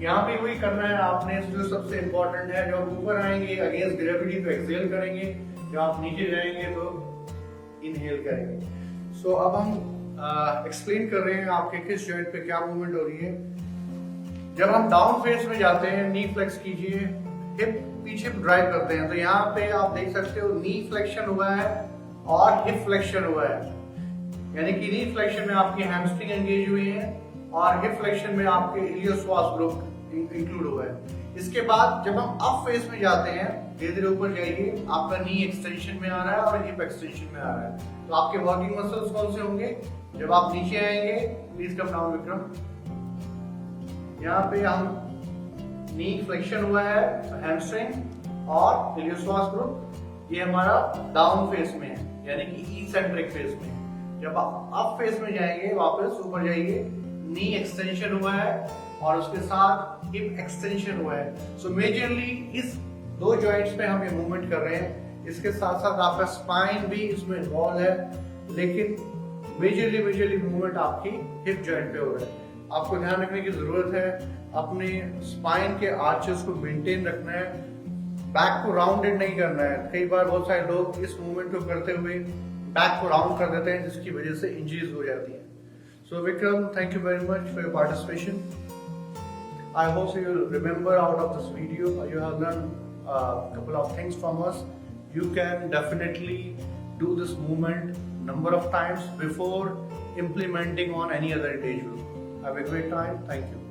यहाँ पे वही करना है आपने, जो सबसे इम्पोर्टेंट है। जब आप ऊपर आएंगे अगेंस्ट ग्रेविटी तो एक्सहेल करेंगे, जब आप नीचे जाएंगे तो इनहेल करेंगे। सो अब हम एक्सप्लेन कर रहे हैं आपके किस जॉइंट पे क्या मूवमेंट हो रही है। जब हम डाउन फेस में जाते हैं, नी फ्लेक्स कीजिए, हिप पीछे ड्राइव करते हैं, तो यहाँ पे आप देख सकते हो नी फ्लेक्शन हुआ है और हिप फ्लेक्शन हुआ है। यानी कि नी फ्लेक्शन में आपकी हैमस्ट्रिंग एंगेज हुई है और हिप फ्लेक्शन में आपके इलियोपसॉस ग्रुप इंक्लूड हुआ है। इसके बाद जब हम अप फेस में जाते हैं, धीरे धीरे ऊपर जाइए, आपका नी एक्सटेंशन में आ रहा है और हिप एक्सटेंशन में आ रहा है। तो आपके वर्किंग मसल्स कौन से होंगे? जब आप नीचे आएंगे, प्लीज कम डाउन विक्रम, यहाँ पे हम नी फ्लेक्शन हुआ है, हैमस्ट्रिंग और इलियोपसॉस ग्रुप, ये हमारा डाउन फेस में है, यानी कि इसेंट्रिक फेस में। जब आप अप फेस में जाएंगे, वापस ऊपर जाइए, नी एक्सटेंशन हुआ है और उसके साथ हिप एक्सटेंशन हुआ है। सो मेजरली इस दो जॉइंट्स पे हम ये मूवमेंट कर रहे हैं। इसके साथ साथ आपका स्पाइन भी इसमें इन्वॉल्व है, लेकिन मेजरली मूवमेंट आपकी हिप जॉइंट पे हो रहा है। आपको ध्यान रखने की जरूरत है, अपने स्पाइन के आर्चेस को मेंटेन रखना है, बैक को राउंडेड नहीं करना है। कई बार बहुत सारे लोग इस मूवमेंट को करते हुए बैक को राउंड कर देते हैं, जिसकी वजह से इंजरीज हो जाती है। So Vikram, thank you very much for your participation. I hope you remember out of this video you have learn couple of things from us. You can definitely do this movement number of times before implementing on any other individual. Have a great time. Thank you.